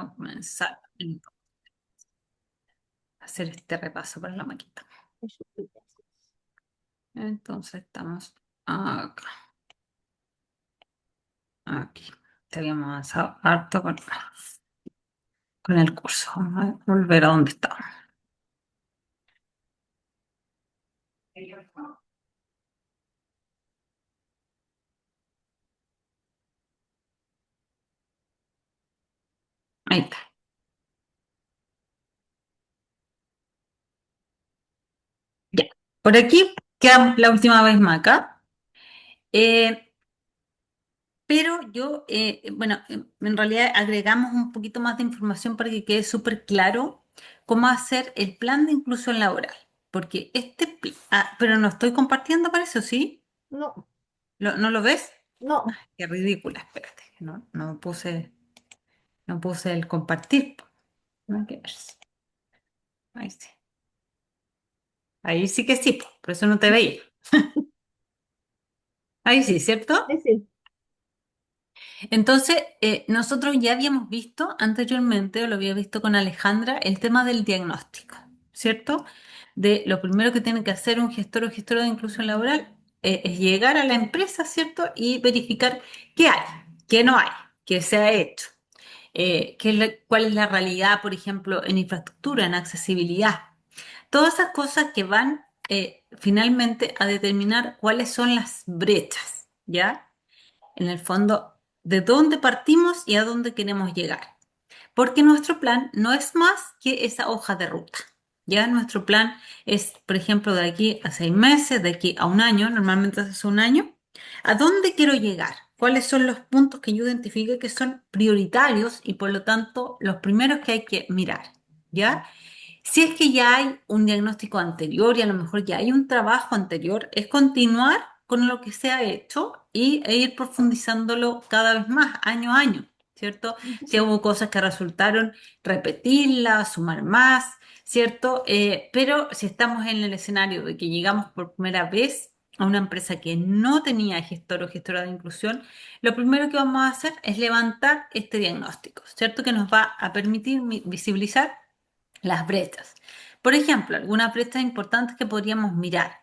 Vamos a comenzar entonces, a hacer este repaso para la maqueta. Entonces estamos acá, aquí. Te habíamos avanzado harto con el curso. Vamos a volver a donde estábamos. Ahí está. Ya. Por aquí quedamos la última vez más acá. Eh, pero yo, bueno, en realidad agregamos un poquito más de información para que quede súper claro cómo hacer el plan de inclusión laboral. Porque pero no estoy compartiendo para eso, ¿sí? No, ¿No lo ves? no. Qué ridícula, espérate, que no puse el compartir. No, que ver. Ahí sí. Ahí sí que sí, por eso no te veía. Ahí sí, ¿cierto? Sí, sí. Entonces, nosotros ya habíamos visto anteriormente, o lo había visto con Alejandra, el tema del diagnóstico, ¿cierto? De lo primero que tiene que hacer un gestor o gestora de inclusión laboral es llegar a la empresa, ¿cierto? Y verificar qué hay, qué no hay, qué se ha hecho, cuál es la realidad, por ejemplo, en infraestructura, en accesibilidad. Todas esas cosas que van finalmente a determinar cuáles son las brechas, ¿ya? En el fondo, de dónde partimos y a dónde queremos llegar. Porque nuestro plan no es más que esa hoja de ruta. Ya nuestro plan es, por ejemplo, de aquí a 6 meses, de aquí a un año, normalmente es un año. ¿A dónde quiero llegar? ¿Cuáles son los puntos que yo identifique que son prioritarios y por lo tanto los primeros que hay que mirar? ¿Ya? Si es que ya hay un diagnóstico anterior y a lo mejor ya hay un trabajo anterior, es continuar con lo que se ha hecho e ir profundizándolo cada vez más, año a año, ¿cierto? Si hubo cosas que resultaron, repetirlas, sumar más, ¿cierto? Pero si estamos en el escenario de que llegamos por primera vez a una empresa que no tenía gestor o gestora de inclusión, lo primero que vamos a hacer es levantar este diagnóstico, ¿cierto? Que nos va a permitir visibilizar las brechas. Por ejemplo, algunas brechas importantes que podríamos mirar,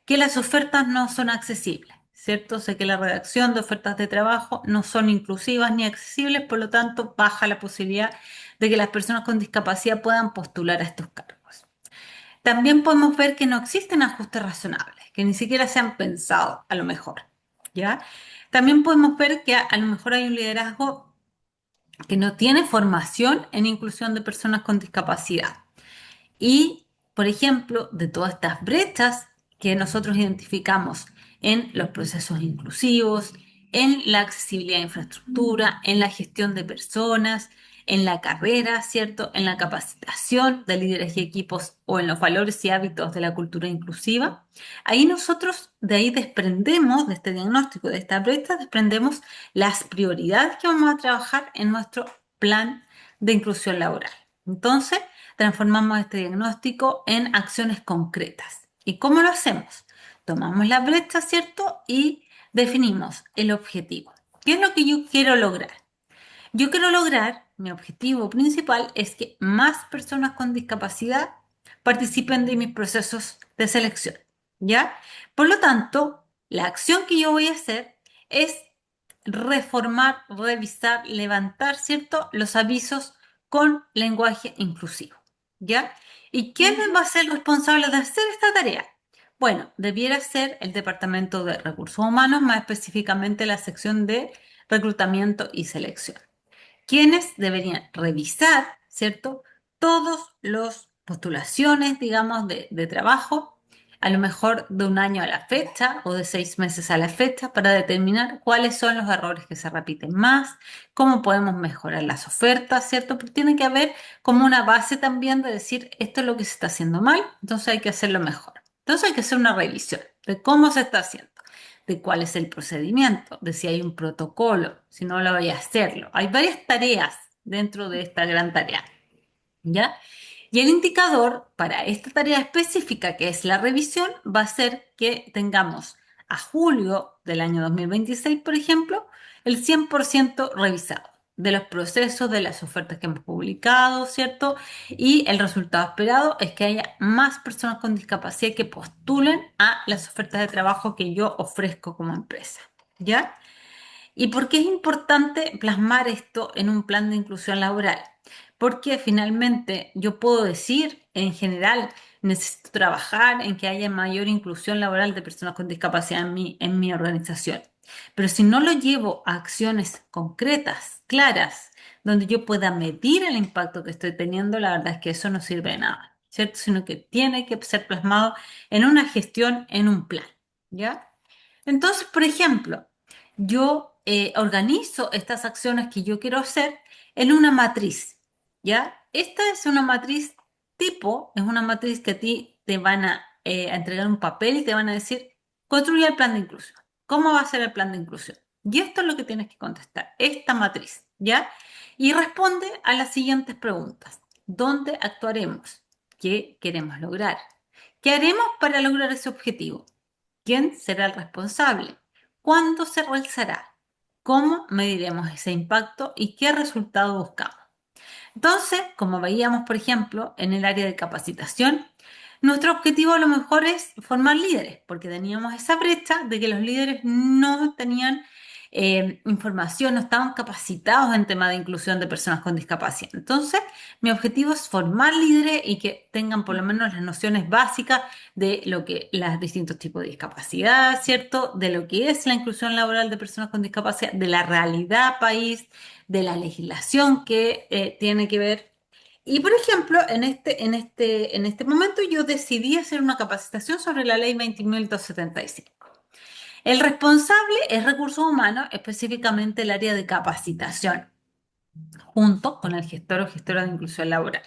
que las ofertas no son accesibles, ¿cierto? Sé que la redacción de ofertas de trabajo no son inclusivas ni accesibles, por lo tanto, baja la posibilidad de que las personas con discapacidad puedan postular a estos cargos. También podemos ver que no existen ajustes razonables, que ni siquiera se han pensado, a lo mejor, ¿ya? También podemos ver que a lo mejor hay un liderazgo que no tiene formación en inclusión de personas con discapacidad. Y, por ejemplo, de todas estas brechas que nosotros identificamos en los procesos inclusivos, en la accesibilidad a infraestructura, en la gestión de personas, en la carrera, ¿cierto? En la capacitación de líderes y equipos o en los valores y hábitos de la cultura inclusiva. Ahí nosotros de ahí desprendemos, de este diagnóstico, de esta brecha, desprendemos las prioridades que vamos a trabajar en nuestro plan de inclusión laboral. Entonces, transformamos este diagnóstico en acciones concretas. ¿Y cómo lo hacemos? Tomamos la brecha, ¿cierto? Y definimos el objetivo. ¿Qué es lo que yo quiero lograr? Yo quiero lograr, mi objetivo principal es que más personas con discapacidad participen de mis procesos de selección, ¿ya? Por lo tanto, la acción que yo voy a hacer es reformar, revisar, levantar, ¿cierto? Los avisos con lenguaje inclusivo, ¿ya? ¿Y quién va a Ujú. ser responsable de hacer esta tarea? Bueno, debiera ser el Departamento de Recursos Humanos, más específicamente la sección de reclutamiento y selección, quienes deberían revisar, ¿cierto? Todos los postulaciones, digamos, de trabajo, a lo mejor de un año a la fecha o de 6 meses a la fecha, para determinar cuáles son los errores que se repiten más, cómo podemos mejorar las ofertas, ¿cierto? Porque tiene que haber como una base también de decir, esto es lo que se está haciendo mal, entonces hay que hacerlo mejor. Entonces hay que hacer una revisión de cómo se está haciendo, de cuál es el procedimiento, de si hay un protocolo, si no lo voy a hacerlo. Hay varias tareas dentro de esta gran tarea, ¿ya? Y el indicador para esta tarea específica, que es la revisión, va a ser que tengamos a julio del año 2026, por ejemplo, el 100% revisado. de los procesos, de las ofertas que hemos publicado, ¿cierto? Y el resultado esperado es que haya más personas con discapacidad que postulen a las ofertas de trabajo que yo ofrezco como empresa, ¿ya? ¿Y por qué es importante plasmar esto en un plan de inclusión laboral? Porque finalmente yo puedo decir, en general, necesito trabajar en que haya mayor inclusión laboral de personas con discapacidad en mi organización. Pero si no lo llevo a acciones concretas, claras, donde yo pueda medir el impacto que estoy teniendo, la verdad es que eso no sirve de nada, ¿cierto? Sino que tiene que ser plasmado en una gestión, en un plan, ¿ya? Entonces, por ejemplo, yo organizo estas acciones que yo quiero hacer en una matriz, ¿ya? Esta es una matriz tipo, es una matriz que a ti te van a entregar un papel y te van a decir, construye el plan de inclusión. ¿Cómo va a ser el plan de inclusión? Y esto es lo que tienes que contestar, esta matriz, ¿ya? Y responde a las siguientes preguntas. ¿Dónde actuaremos? ¿Qué queremos lograr? ¿Qué haremos para lograr ese objetivo? ¿Quién será el responsable? ¿Cuándo se realizará? ¿Cómo mediremos ese impacto y qué resultado buscamos? Entonces, como veíamos, por ejemplo, en el área de capacitación, nuestro objetivo a lo mejor es formar líderes, porque teníamos esa brecha de que los líderes no tenían información, no estaban capacitados en tema de inclusión de personas con discapacidad. Entonces, mi objetivo es formar líderes y que tengan por lo menos las nociones básicas de lo que los distintos tipos de discapacidad, ¿cierto? De lo que es la inclusión laboral de personas con discapacidad, de la realidad país, de la legislación que tiene que ver. Y por ejemplo, en este momento yo decidí hacer una capacitación sobre la ley 20.275. El responsable es recursos humanos, específicamente el área de capacitación, junto con el gestor o gestora de inclusión laboral.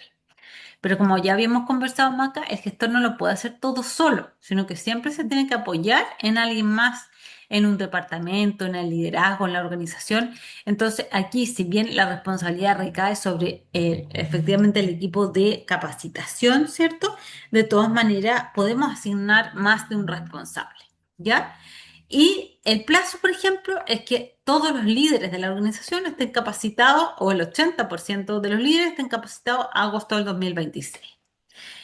Pero como ya habíamos conversado, Maca, el gestor no lo puede hacer todo solo, sino que siempre se tiene que apoyar en alguien más, en un departamento, en el liderazgo, en la organización. Entonces, aquí, si bien la responsabilidad recae sobre efectivamente el equipo de capacitación, ¿cierto? De todas maneras, podemos asignar más de un responsable, ¿ya? Y el plazo, por ejemplo, es que todos los líderes de la organización estén capacitados, o el 80% de los líderes estén capacitados a agosto del 2026.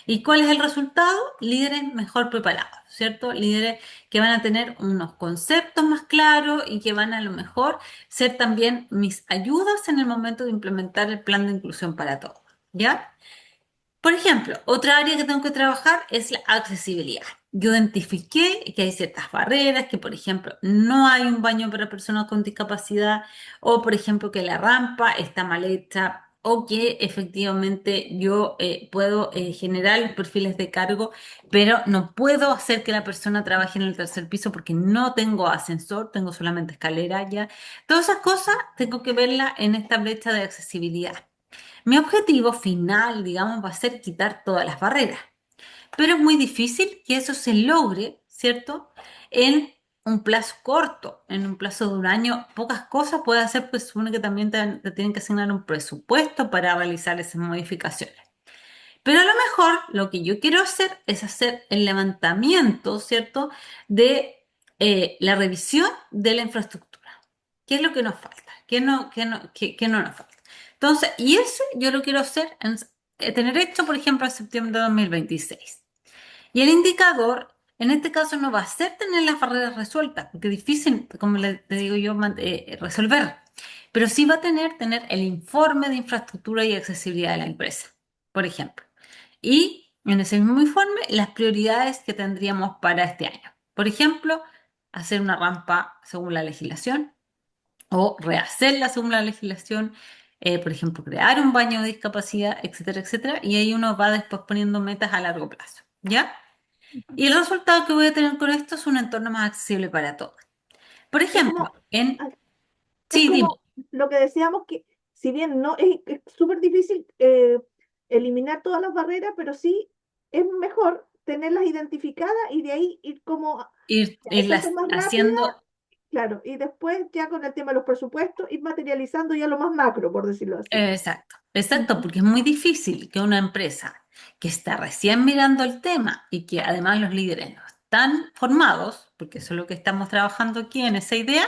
¿Y cuál es el resultado? Líderes mejor preparados, ¿cierto? Líderes que van a tener unos conceptos más claros y que van a lo mejor ser también mis ayudas en el momento de implementar el plan de inclusión para todos, ¿ya? Por ejemplo, otra área que tengo que trabajar es la accesibilidad. Yo identifiqué que hay ciertas barreras, que por ejemplo no hay un baño para personas con discapacidad, o por ejemplo que la rampa está mal hecha, o que efectivamente yo puedo generar los perfiles de cargo, pero no puedo hacer que la persona trabaje en el tercer piso porque no tengo ascensor, tengo solamente escalera ya. Todas esas cosas tengo que verlas en esta brecha de accesibilidad. Mi objetivo final, digamos, va a ser quitar todas las barreras, pero es muy difícil que eso se logre, ¿cierto? En un plazo corto, en un plazo de un año, pocas cosas puede hacer, pues supone que también te tienen que asignar un presupuesto para realizar esas modificaciones. Pero a lo mejor lo que yo quiero hacer es hacer el levantamiento, ¿cierto? De la revisión de la infraestructura. ¿Qué es lo que nos falta? ¿Qué no nos falta? Entonces, y eso yo lo quiero hacer, tener hecho, por ejemplo, en septiembre de 2026. Y el indicador, en este caso, no va a ser tener las barreras resueltas, porque es difícil, como te digo yo, resolver. Pero sí va a tener el informe de infraestructura y accesibilidad de la empresa, por ejemplo. Y en ese mismo informe, las prioridades que tendríamos para este año. Por ejemplo, hacer una rampa según la legislación o rehacerla según la legislación, por ejemplo, crear un baño de discapacidad, etcétera, etcétera. Y ahí uno va después poniendo metas a largo plazo, ¿ya? Y el resultado que voy a tener con esto es un entorno más accesible para todos. Por Es ejemplo, como, es Sí, dime. como lo que decíamos que, si bien no es súper difícil eliminar todas las barreras, pero sí es mejor tenerlas identificadas y de ahí ir como, ya, estas son más rápidas, Haciendo. claro, y después ya con el tema de los presupuestos ir materializando ya lo más macro, por decirlo así. Exacto, exacto, Ujú. porque es muy difícil que una empresa que está recién mirando el tema y que además los líderes no están formados, porque eso es lo que estamos trabajando aquí en esa idea,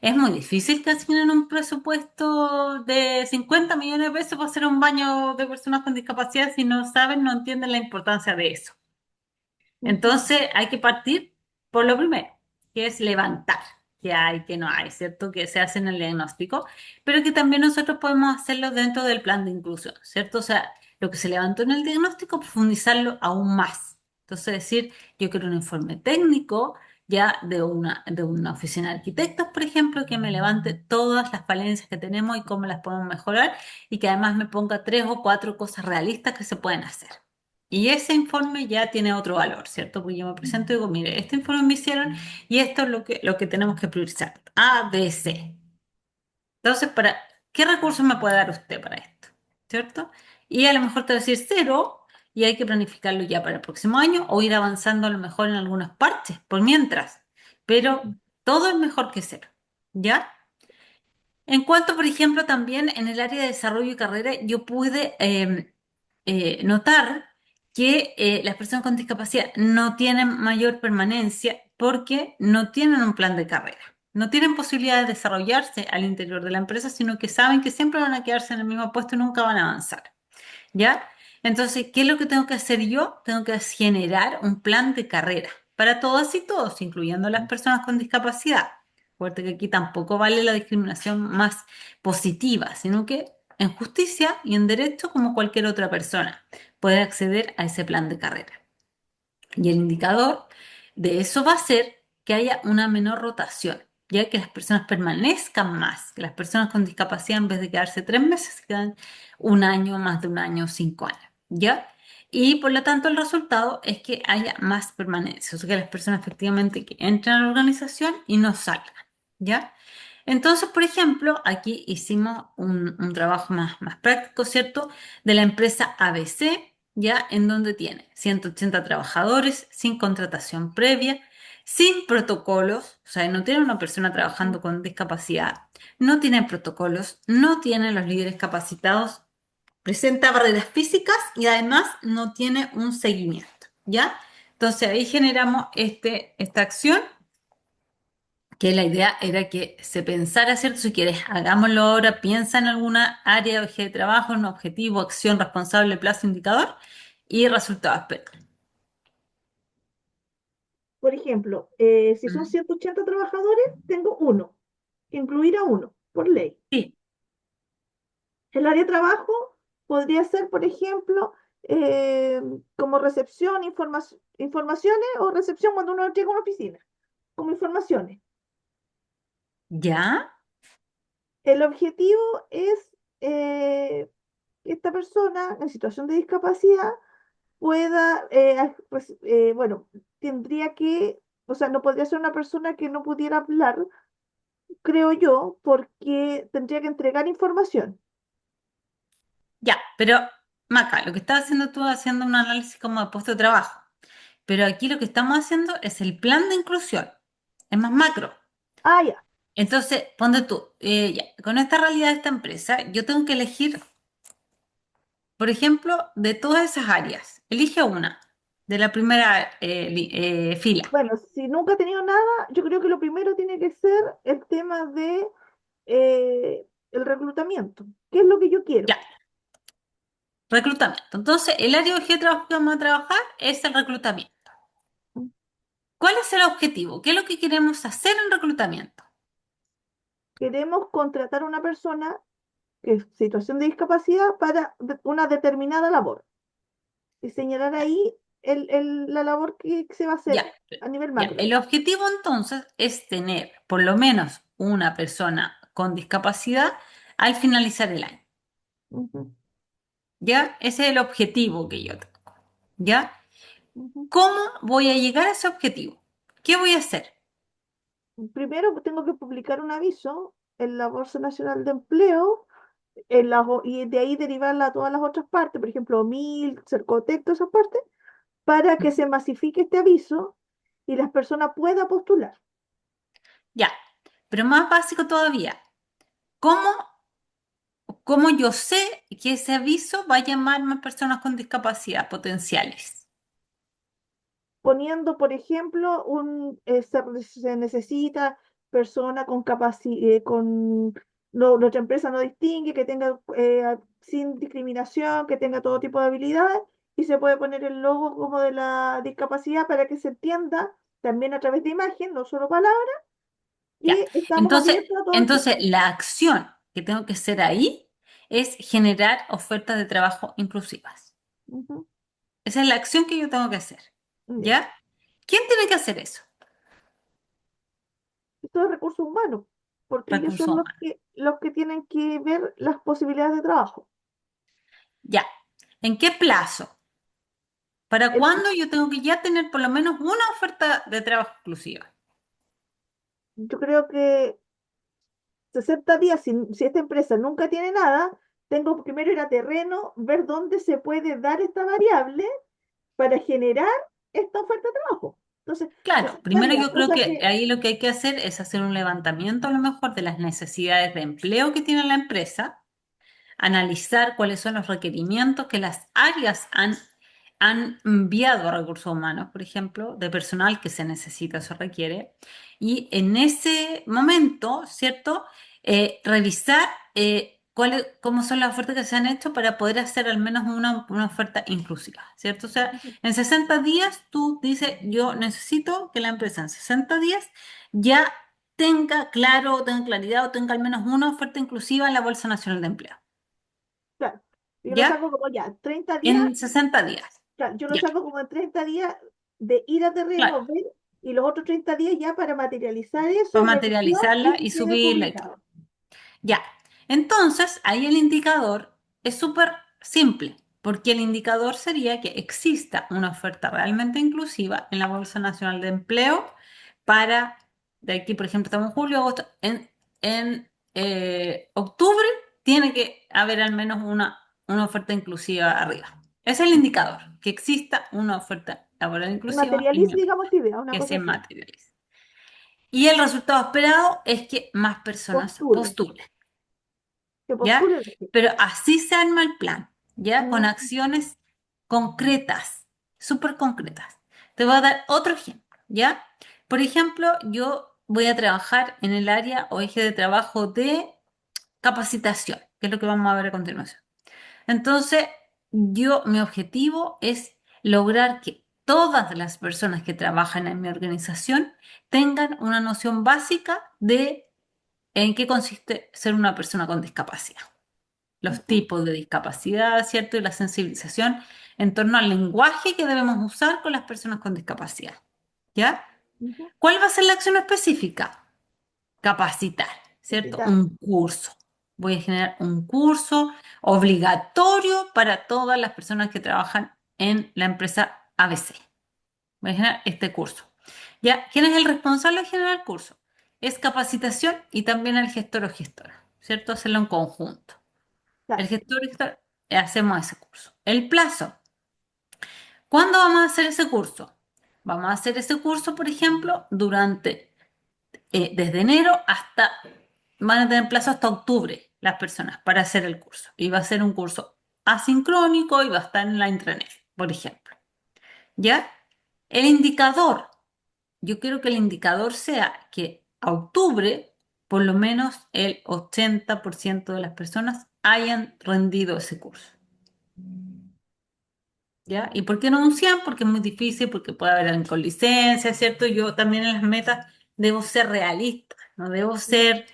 es muy difícil que asignen un presupuesto de 50 millones de pesos para hacer un baño de personas con discapacidad si no saben, no entienden la importancia de eso. Ujú, Entonces hay que partir por lo primero, que es levantar qué hay, qué no hay, ¿cierto? Que se hace en el diagnóstico, pero que también nosotros podemos hacerlo dentro del plan de inclusión, ¿cierto? O sea, lo que se levantó en el diagnóstico, profundizarlo aún más. Entonces decir, yo quiero un informe técnico ya de una oficina de arquitectos, por ejemplo, que me levante todas las falencias que tenemos y cómo las podemos mejorar y que además me ponga 3 o 4 cosas realistas que se pueden hacer. Y ese informe ya tiene otro valor, ¿cierto? Porque yo me presento y digo, mire, este informe me hicieron y esto es lo que tenemos que priorizar. A, B, C. Entonces, ¿qué recursos me puede dar usted para esto? ¿Cierto? Y a lo mejor te va a decir cero y hay que planificarlo ya para el próximo año o ir avanzando a lo mejor en algunas partes, por mientras. Pero todo es mejor que cero, ¿ya? En cuanto, por ejemplo, también en el área de desarrollo y carrera, yo pude notar que las personas con discapacidad no tienen mayor permanencia porque no tienen un plan de carrera. No tienen posibilidad de desarrollarse al interior de la empresa, sino que saben que siempre van a quedarse en el mismo puesto y nunca van a avanzar. ¿Ya? Entonces, ¿qué es lo que tengo que hacer yo? Tengo que generar un plan de carrera para todas y todos, incluyendo las personas con discapacidad. Fuerte que aquí tampoco vale la discriminación más positiva, sino que en justicia y en derecho, como cualquier otra persona, puede acceder a ese plan de carrera. Y el indicador de eso va a ser que haya una menor rotación, ya que las personas permanezcan más, que las personas con discapacidad en vez de quedarse 3 meses, se quedan un año, más de un año, 5 años, ¿ya? Y por lo tanto el resultado es que haya más permanencia, o sea que las personas efectivamente que entren a la organización y no salgan, ¿ya? Entonces, por ejemplo, aquí hicimos un trabajo más práctico, ¿cierto? De la empresa ABC, ya en donde tiene 180 trabajadores, sin contratación previa, sin protocolos, o sea, no tiene una persona trabajando con discapacidad, no tiene protocolos, no tiene los líderes capacitados, presenta barreras físicas y además no tiene un seguimiento, ¿ya? Entonces ahí generamos esta acción que la idea era que se pensara, ¿cierto? Si quieres, hagámoslo ahora, piensa en alguna área o eje de trabajo, en un objetivo, acción, responsable, plazo, indicador y resultado espera. Por ejemplo, si son Mm. 180 trabajadores, tengo uno, incluir a uno, por ley. Sí, El área de trabajo podría ser, por ejemplo, eh, como recepción, informaciones o recepción cuando uno llega a una oficina, como informaciones. ya, El objetivo es que esta persona en situación de discapacidad pueda, bueno, tendría que, o sea, no podría ser una persona que no pudiera hablar, creo yo, porque tendría que entregar información. ya, pero Maca, lo que estás haciendo tú es haciendo un análisis como de puesto de trabajo, pero aquí lo que estamos haciendo es el plan de inclusión, es más macro. Ah, ya. Entonces, ponte tú, ya, con esta realidad de esta empresa, yo tengo que elegir, por ejemplo, de todas esas áreas, elige una, de la primera fila. Bueno, si nunca he tenido nada, yo creo que lo primero tiene que ser el tema de el reclutamiento. ¿Qué es lo que yo Ya, quiero? reclutamiento. Entonces, el área de trabajo que vamos a trabajar es el reclutamiento. ¿Cuál es el objetivo? ¿Qué es lo que queremos hacer en reclutamiento? Queremos contratar a una persona que es situación de discapacidad para una determinada labor y señalar ahí la labor que se va a Ya, hacer a nivel ya. macro. El objetivo entonces es tener por lo menos una persona con discapacidad al finalizar el año. Ujú, ¿Ya? Ese es el objetivo que yo tengo. ¿Ya? ujú. ¿Cómo voy a llegar a ese objetivo? ¿Qué voy a hacer? Primero tengo que publicar un aviso en la Bolsa Nacional de Empleo y de ahí derivarla a todas las otras partes, por ejemplo, MIL, Cercotec, todas esas partes, para que se masifique este aviso y las personas puedan postular. Ya, pero más básico todavía. ¿Cómo ¿Cómo yo sé que ese aviso va a llamar más personas con discapacidad potenciales? Poniendo, por ejemplo, se necesita persona con capacidad, nuestra empresa no distingue, que tenga sin discriminación, que tenga todo tipo de habilidades, y se puede poner el logo como de la discapacidad para que se entienda también a través de imagen, no solo palabras, Ya. y estamos Entonces, abiertos a todo el entonces feedback. la acción que tengo que hacer ahí es generar ofertas de trabajo inclusivas. Ujú. Esa es la acción que yo tengo que hacer. Ya. ¿Ya? ¿Quién tiene que hacer eso? Esto es recursos humanos, porque ellos Recursos son humanos. los que tienen que ver las posibilidades de trabajo. Ya. ¿En qué plazo? ¿Para El- cuándo yo tengo que ya tener por lo menos una oferta de trabajo exclusiva? yo creo que 60 días, si esta empresa nunca tiene nada, tengo que primero ir a terreno, ver dónde se puede dar esta variable para generar esta oferta de trabajo. Entonces, Claro, 60 primero días, yo creo cosa que que, ahí lo que hay que hacer es hacer un levantamiento a lo mejor de las necesidades de empleo que tiene la empresa, analizar cuáles son los requerimientos que las áreas han enviado a recursos humanos, por ejemplo, de personal que se necesita, se requiere, y en ese momento, ¿cierto? Revisar cómo son las ofertas que se han hecho para poder hacer al menos una oferta inclusiva, ¿cierto? O sea, en 60 días tú dices, yo necesito que la empresa en 60 días ya tenga claro, tenga claridad o tenga al menos una oferta inclusiva en la Bolsa Nacional de Empleo. claro, yo lo ¿Ya? saco como ya, 30 días, En 60 días. claro, yo lo Ya, saco como en 30 días de ir a terreno, claro. ver, y los otros 30 días ya para materializar eso, Para revisión y materializarla que y quede subirla y todo. publicado. Ya. Entonces, ahí el indicador es súper simple, porque el indicador sería que exista una oferta realmente inclusiva en la Bolsa Nacional de Empleo para, de aquí, por ejemplo, estamos en julio, agosto, en octubre tiene que haber al menos una oferta inclusiva arriba. Ese es el indicador, que exista una oferta laboral Y inclusiva en mi materialice, empresa, digamos, esta idea, una que cosa se así. materialice. Y el resultado esperado es que más personas Postulen, postulen, que ¿ya? postulen. Pero así se arma el plan, ¿ya? Con Mm, acciones concretas, súper concretas. Te voy a dar otro ejemplo, ¿ya? Por ejemplo, yo voy a trabajar en el área o eje de trabajo de capacitación, que es lo que vamos a ver a continuación. Entonces, mi objetivo es lograr que todas las personas que trabajan en mi organización tengan una noción básica de en qué consiste ser una persona con discapacidad, los ujú, tipos de discapacidad, ¿cierto? Y la sensibilización en torno al lenguaje que debemos usar con las personas con discapacidad, ¿ya? ujú. ¿Cuál va a ser la acción específica? Capacitar, ¿cierto? Capital. Un curso. Voy a generar un curso obligatorio para todas las personas que trabajan en la empresa ABC. Voy a generar este curso. ¿Ya? ¿Quién es el responsable de generar el curso? Es capacitación y también el gestor o gestora, ¿cierto? Hacerlo en conjunto. El Claro. gestor y gestora hacemos ese curso. El plazo. ¿Cuándo vamos a hacer ese curso? Vamos a hacer ese curso, por ejemplo, desde enero hasta, van a tener plazo hasta octubre las personas para hacer el curso. Y va a ser un curso asincrónico y va a estar en la intranet, por ejemplo. ¿Ya? El indicador. Yo quiero que el indicador sea que a octubre, por lo menos el 80% de las personas hayan rendido ese curso. ¿Ya? ¿Y por qué no un 100? Porque es muy difícil, porque puede haber alguien con licencia, ¿cierto? Yo también en las metas debo ser realista, no debo ser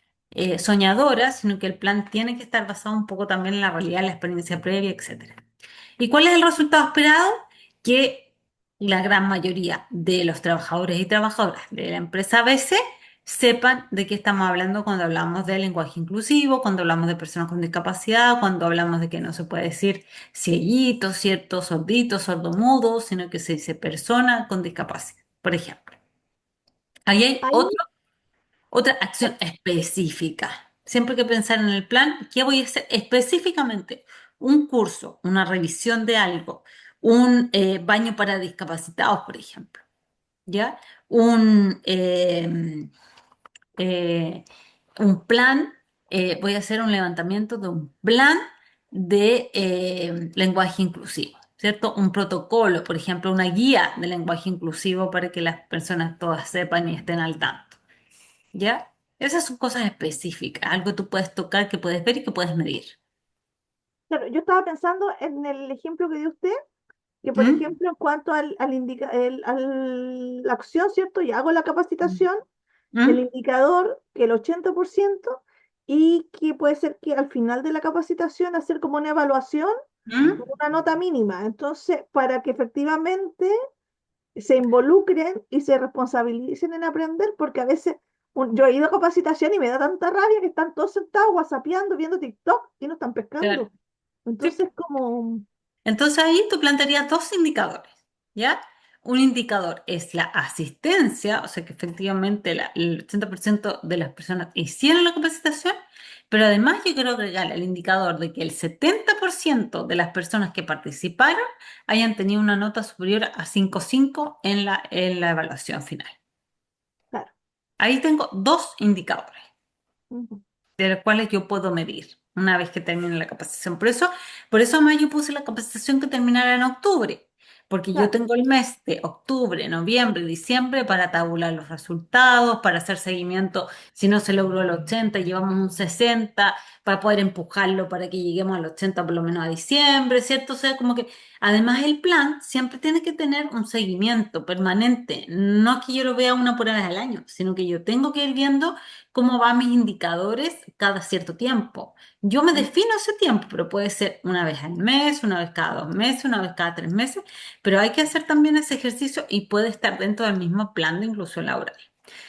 soñadora, sino que el plan tiene que estar basado un poco también en la realidad, en la experiencia previa, etcétera. ¿Y cuál es el resultado esperado? Que la gran mayoría de los trabajadores y trabajadoras de la empresa ABC sepan de qué estamos hablando cuando hablamos de lenguaje inclusivo, cuando hablamos de personas con discapacidad, cuando hablamos de que no se puede decir cieguito, cierto, sordito, sordomudo, sino que se dice persona con discapacidad, por ejemplo. Ahí hay Ahí, otra acción específica. Siempre hay que pensar en el plan, ¿qué voy a hacer específicamente? Un curso, una revisión de algo, un baño para discapacitados, por ejemplo, ¿ya? Un, eh, un plan, voy a hacer un levantamiento de un plan de lenguaje inclusivo, ¿cierto? Un protocolo, por ejemplo, una guía de lenguaje inclusivo para que las personas todas sepan y estén al tanto. ¿ya? Esas son cosas específicas, algo que tú puedes tocar, que puedes ver y que puedes medir. Claro, yo estaba pensando en el ejemplo que dio usted, que por ¿Mm? ejemplo, en cuanto la acción, ¿cierto? Y hago la capacitación, el ¿Mm? indicador, que el 80%, y que puede ser que al final de la capacitación hacer como una evaluación ¿Mm? con una nota mínima. Entonces, para que efectivamente se involucren y se responsabilicen en aprender, porque a veces yo he ido a capacitación y me da tanta rabia que están todos sentados whatsappeando, viendo TikTok y no están Claro. pescando. Sí. Entonces, como, Entonces ahí tú plantearías dos indicadores, ¿ya? Un indicador es la asistencia, o sea que efectivamente el 80% de las personas hicieron la capacitación, pero además yo quiero agregar el indicador de que el 70% de las personas que participaron hayan tenido una nota superior a 5,5 en la evaluación final. claro, Ahí tengo dos indicadores ujú, de los cuales yo puedo medir una vez que termine la capacitación. Por eso además yo puse la capacitación que terminara en octubre, porque yo claro, tengo el mes de octubre, noviembre, diciembre para tabular los resultados, para hacer seguimiento. Si no se logró el 80, llevamos un 60, para poder empujarlo para que lleguemos al 80 por lo menos a diciembre, ¿cierto? O sea, como que además el plan siempre tiene que tener un seguimiento permanente. No es que yo lo vea una por vez al año, sino que yo tengo que ir viendo cómo van mis indicadores cada cierto tiempo. Yo me mm, defino ese tiempo, pero puede ser una vez al mes, una vez cada 2 meses, una vez cada 3 meses, pero hay que hacer también ese ejercicio y puede estar dentro del mismo plan de inclusión laboral.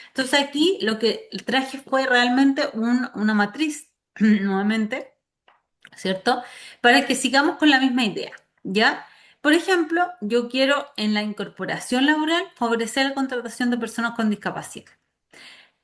Entonces aquí lo que traje fue realmente una matriz, nuevamente, ¿cierto? Para que sigamos con la misma idea, ¿ya? Por ejemplo, yo quiero en la incorporación laboral favorecer la contratación de personas con discapacidad.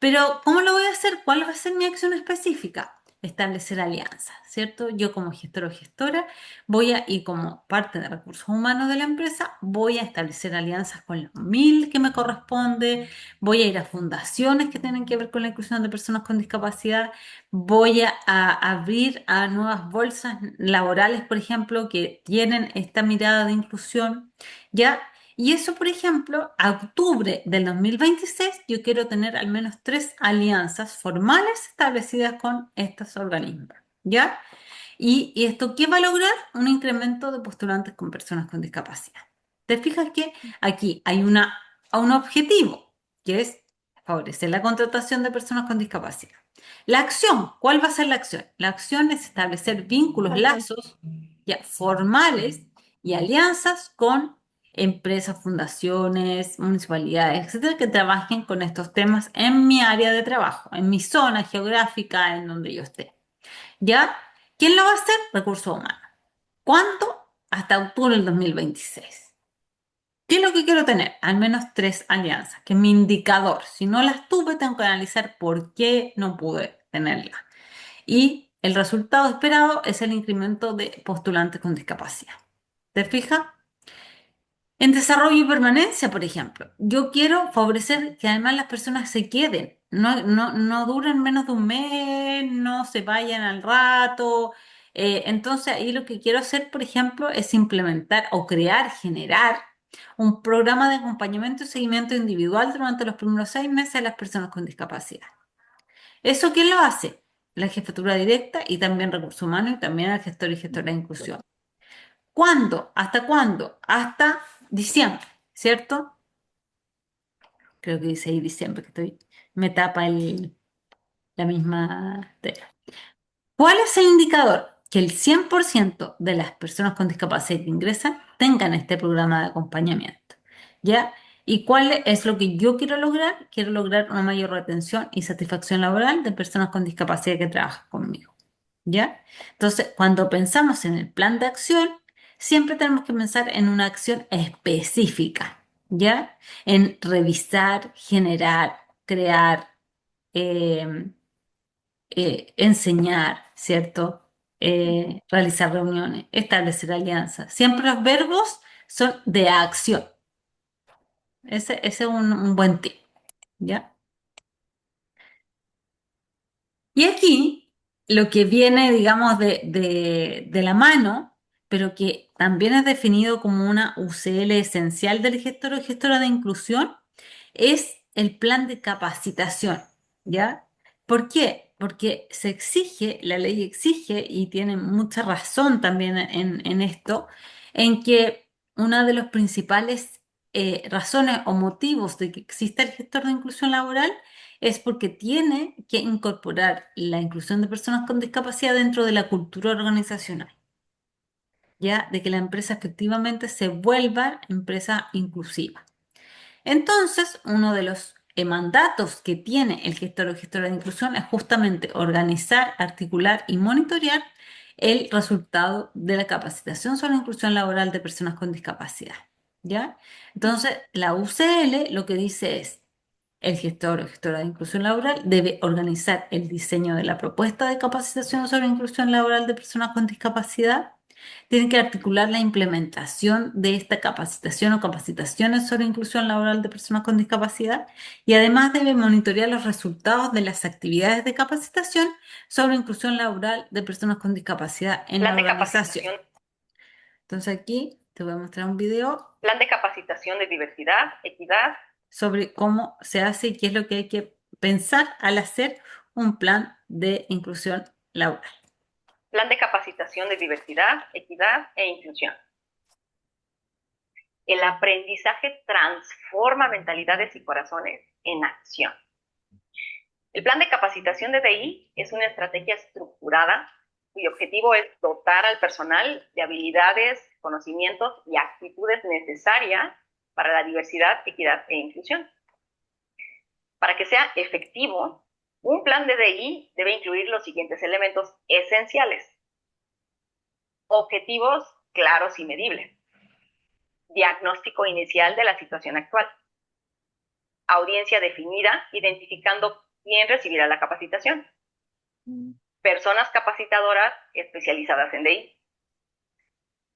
Pero, ¿cómo lo voy a hacer? ¿Cuál va a ser mi acción específica? Establecer alianzas, ¿cierto? Yo como gestor o gestora voy a, y como parte de recursos humanos de la empresa, voy a establecer alianzas con los 1.000 que me corresponde, voy a ir a fundaciones que tienen que ver con la inclusión de personas con discapacidad, voy a abrir a nuevas bolsas laborales, por ejemplo, que tienen esta mirada de inclusión, ¿ya? Y eso, por ejemplo, a octubre del 2026 yo quiero tener al menos 3 alianzas formales establecidas con estos organismos, ¿ya? ¿Y esto qué va a lograr? Un incremento de postulantes con personas con discapacidad. ¿Te fijas que aquí hay un objetivo, que es favorecer la contratación de personas con discapacidad? La acción, ¿cuál va a ser la acción? La acción es establecer vínculos, alcance. lazos ya formales y alianzas con empresas, fundaciones, municipalidades, etcétera, que trabajen con estos temas en mi área de trabajo, en mi zona geográfica, en donde yo esté. ¿Ya? ¿Quién lo va a hacer? Recursos humanos. ¿Cuánto? Hasta octubre del 2026. ¿Qué es lo que quiero tener? Al menos 3 alianzas, que es mi indicador. Si no las tuve, tengo que analizar por qué no pude tenerlas. Y el resultado esperado es el incremento de postulantes con discapacidad. ¿Te fijas? En desarrollo y permanencia, por ejemplo, yo quiero favorecer que además las personas se queden, no duren menos de un mes, no se vayan al rato. Entonces, ahí lo que quiero hacer, por ejemplo, es implementar o crear, generar un programa de acompañamiento y seguimiento individual durante los primeros 6 meses de las personas con discapacidad. ¿Eso quién lo hace? La jefatura directa y también recursos humanos y también el gestor y gestora de inclusión. ¿Cuándo? ¿Hasta cuándo? Hasta diciembre, ¿cierto? Creo que dice ahí diciembre, que me tapa la misma tela. ¿Cuál es el indicador? Que el 100% de las personas con discapacidad que ingresan tengan este programa de acompañamiento, ¿ya? ¿Y cuál es lo que yo quiero lograr? Quiero lograr una mayor retención y satisfacción laboral de personas con discapacidad que trabajan conmigo. ¿Ya? Entonces, cuando pensamos en el plan de acción, siempre tenemos que pensar en una acción específica, ¿ya? En revisar, generar, crear, eh, enseñar, ¿cierto? Realizar reuniones, establecer alianzas. Siempre los verbos son de acción. Ese es un buen tip, ¿ya? Y aquí lo que viene, digamos, de la mano, pero que también es definido como una UCL esencial del gestor o gestora de inclusión, es el plan de capacitación. ¿Ya? ¿Por qué? Porque se exige, la ley exige, y tiene mucha razón también en esto, en que una de las principales razones o motivos de que exista el gestor de inclusión laboral es porque tiene que incorporar la inclusión de personas con discapacidad dentro de la cultura organizacional, ¿ya? De que la empresa efectivamente se vuelva empresa inclusiva. Entonces, uno de los mandatos que tiene el gestor o gestora de inclusión es justamente organizar, articular y monitorear el resultado de la capacitación sobre inclusión laboral de personas con discapacidad. ¿Ya? Entonces, la UCL lo que dice es, el gestor o gestora de inclusión laboral debe organizar el diseño de la propuesta de capacitación sobre inclusión laboral de personas con discapacidad. Tiene que articular la implementación de esta capacitación o capacitaciones sobre inclusión laboral de personas con discapacidad y además debe monitorear los resultados de las actividades de capacitación sobre inclusión laboral de personas con discapacidad en la Plan de organización. capacitación, Entonces aquí te voy a mostrar un video plan de capacitación de diversidad, equidad, sobre cómo se hace y qué es lo que hay que pensar al hacer un plan de inclusión laboral. plan de capacitación de diversidad, equidad e inclusión. El aprendizaje transforma mentalidades y corazones en acción. El plan de capacitación de DI es una estrategia estructurada cuyo objetivo es dotar al personal de habilidades, conocimientos y actitudes necesarias para la diversidad, equidad e inclusión. Para que sea efectivo, un plan de DI debe incluir los siguientes elementos esenciales. Objetivos claros y medibles. Diagnóstico inicial de la situación actual. Audiencia definida, identificando quién recibirá la capacitación. Personas capacitadoras especializadas en DI.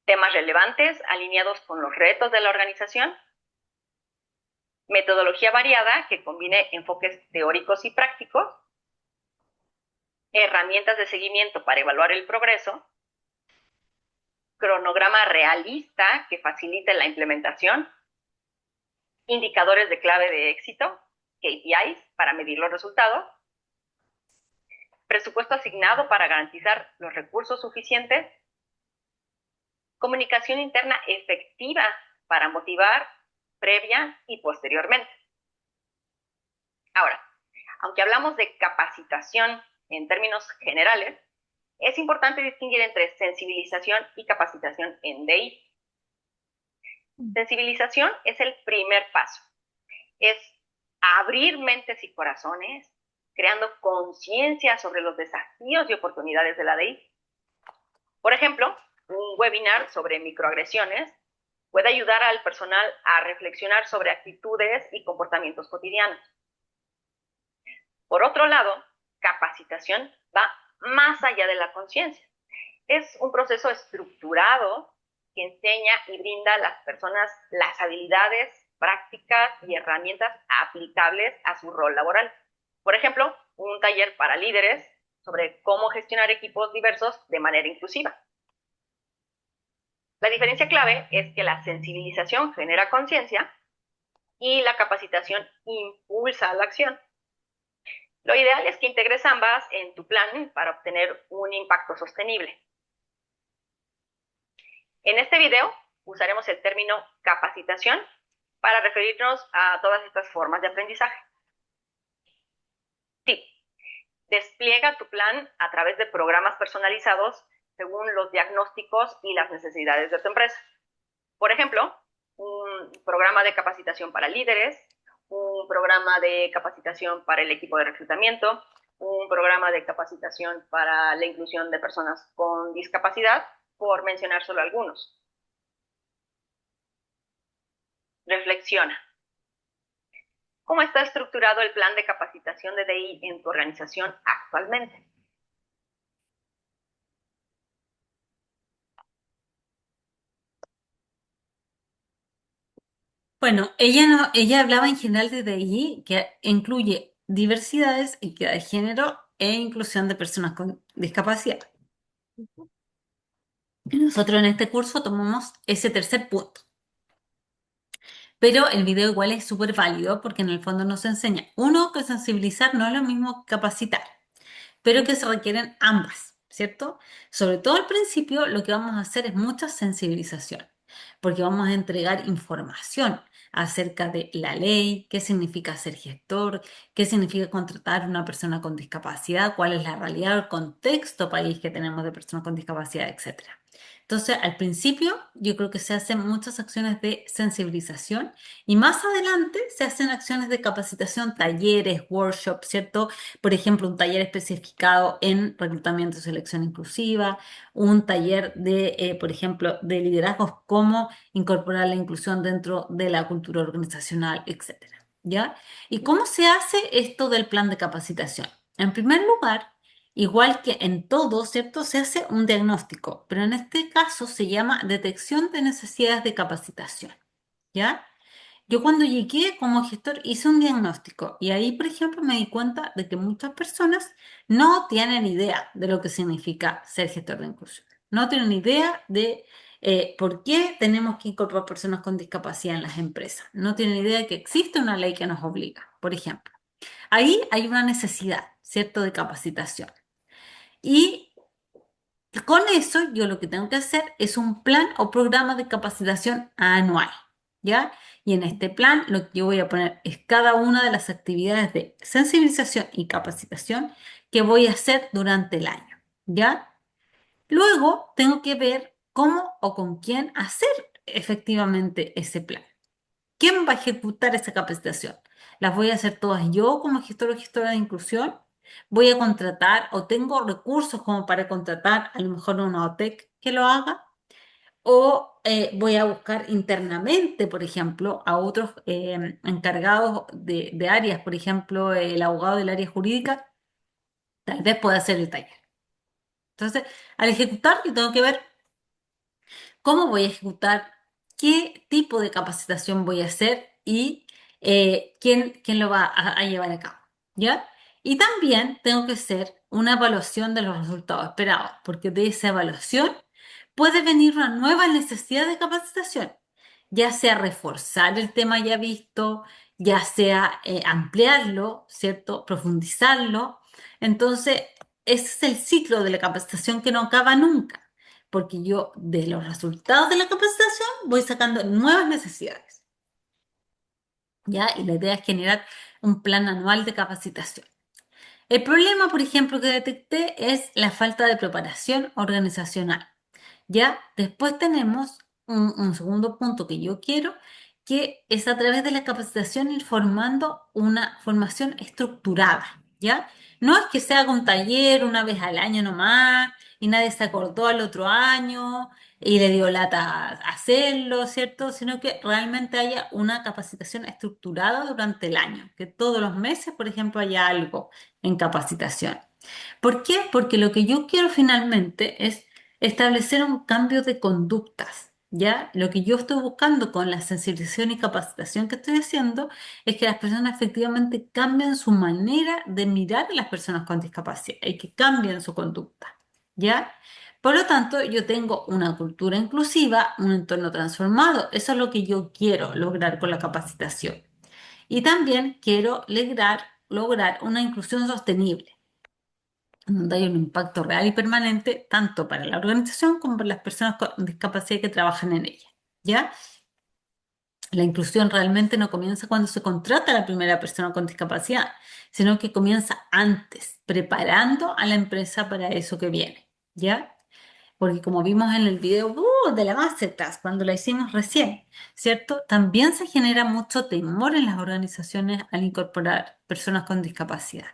Temas relevantes alineados con los retos de la organización. Metodología variada que combine enfoques teóricos y prácticos. Herramientas de seguimiento para evaluar el progreso. Cronograma realista que facilite la implementación. Indicadores de clave de éxito, KPIs, para medir los resultados. Presupuesto asignado para garantizar los recursos suficientes. Comunicación interna efectiva para motivar previa y posteriormente. Ahora, aunque hablamos de capacitación en términos generales, es importante distinguir entre sensibilización y capacitación en DI. Sensibilización es el primer paso. Es abrir mentes y corazones, creando conciencia sobre los desafíos y oportunidades de la DI. Por ejemplo, un webinar sobre microagresiones puede ayudar al personal a reflexionar sobre actitudes y comportamientos cotidianos. Por otro lado, capacitación va más allá de la conciencia. Es un proceso estructurado que enseña y brinda a las personas las habilidades, prácticas y herramientas aplicables a su rol laboral. Por ejemplo, un taller para líderes sobre cómo gestionar equipos diversos de manera inclusiva. La diferencia clave es que la sensibilización genera conciencia y la capacitación impulsa la acción. Lo ideal es que integres ambas en tu plan para obtener un impacto sostenible. En este video usaremos el término capacitación para referirnos a todas estas formas de aprendizaje. Tip: despliega tu plan a través de programas personalizados según los diagnósticos y las necesidades de tu empresa. Por ejemplo, un programa de capacitación para líderes, un programa de capacitación para el equipo de reclutamiento, un programa de capacitación para la inclusión de personas con discapacidad, por mencionar solo algunos. Reflexiona. ¿Cómo está estructurado el plan de capacitación de DI en tu organización actualmente? Bueno, ella, no, ella hablaba en general de DI, que incluye diversidades, equidad de género e inclusión de personas con discapacidad. Y nosotros en este curso tomamos ese tercer punto. Pero el video igual es súper válido porque en el fondo nos enseña, uno, que sensibilizar no es lo mismo que capacitar, pero que se requieren ambas, ¿cierto? Sobre todo al principio lo que vamos a hacer es mucha sensibilización, porque vamos a entregar información acerca de la ley, qué significa ser gestor, qué significa contratar a una persona con discapacidad, cuál es la realidad, el contexto país que tenemos de personas con discapacidad, etcétera. Entonces, al principio yo creo que se hacen muchas acciones de sensibilización y más adelante se hacen acciones de capacitación, talleres, workshops, ¿cierto? Por ejemplo, un taller especificado en reclutamiento y selección inclusiva, un taller de, por ejemplo, de liderazgos, cómo incorporar la inclusión dentro de la cultura organizacional, etcétera. ¿Ya? ¿Y cómo se hace esto del plan de capacitación? En primer lugar, igual que en todo, ¿cierto? Se hace un diagnóstico, pero en este caso se llama detección de necesidades de capacitación. ¿Ya? Yo cuando llegué como gestor hice un diagnóstico y ahí, por ejemplo, me di cuenta de que muchas personas no tienen idea de lo que significa ser gestor de inclusión. No tienen idea de por qué tenemos que incorporar personas con discapacidad en las empresas. No tienen idea de que existe una ley que nos obliga, por ejemplo. Ahí hay una necesidad, ¿cierto?, de capacitación. Y con eso, yo lo que tengo que hacer es un plan o programa de capacitación anual, ¿ya? Y en este plan lo que yo voy a poner es cada una de las actividades de sensibilización y capacitación que voy a hacer durante el año, ¿ya? Luego tengo que ver cómo o con quién hacer efectivamente ese plan. ¿Quién va a ejecutar esa capacitación? ¿Las voy a hacer todas yo como gestor o gestora de inclusión? ¿Voy a contratar o tengo recursos como para contratar a lo mejor una OTEC que lo haga? ¿O voy a buscar internamente, por ejemplo, a otros encargados de áreas, por ejemplo, el abogado del área jurídica, tal vez pueda hacer el taller? Entonces, al ejecutar, yo tengo que ver cómo voy a ejecutar, qué tipo de capacitación voy a hacer y quién lo va a llevar a cabo, ¿ya? Y también tengo que hacer una evaluación de los resultados esperados, porque de esa evaluación puede venir una nueva necesidad de capacitación, ya sea reforzar el tema ya visto, ya sea ampliarlo, ¿cierto? Profundizarlo. Entonces, ese es el ciclo de la capacitación que no acaba nunca porque yo de los resultados de la capacitación voy sacando nuevas necesidades, ¿ya? Y la idea es generar un plan anual de capacitación. El problema, por ejemplo, que detecté es la falta de preparación organizacional, ¿ya? Después tenemos un segundo punto que yo quiero, que es a través de la capacitación ir formando una formación estructurada, ¿ya? No es que se haga un taller una vez al año nomás y nadie se acordó al otro año y le dio lata a hacerlo, ¿cierto? Sino que realmente haya una capacitación estructurada durante el año, que todos los meses, por ejemplo, haya algo en capacitación. ¿Por qué? Porque lo que yo quiero finalmente es establecer un cambio de conductas, ¿ya? Lo que yo estoy buscando con la sensibilización y capacitación que estoy haciendo es que las personas efectivamente cambien su manera de mirar a las personas con discapacidad y que cambien su conducta, ¿ya? Por lo tanto, yo tengo una cultura inclusiva, un entorno transformado. Eso es lo que yo quiero lograr con la capacitación. Y también quiero lograr una inclusión sostenible donde hay un impacto real y permanente tanto para la organización como para las personas con discapacidad que trabajan en ella. ¿Ya? La inclusión realmente no comienza cuando se contrata a la primera persona con discapacidad, sino que comienza antes, preparando a la empresa para eso que viene. ¿Ya? Porque como vimos en el video de la Masterclass, cuando la hicimos recién, ¿cierto? También se genera mucho temor en las organizaciones al incorporar personas con discapacidad.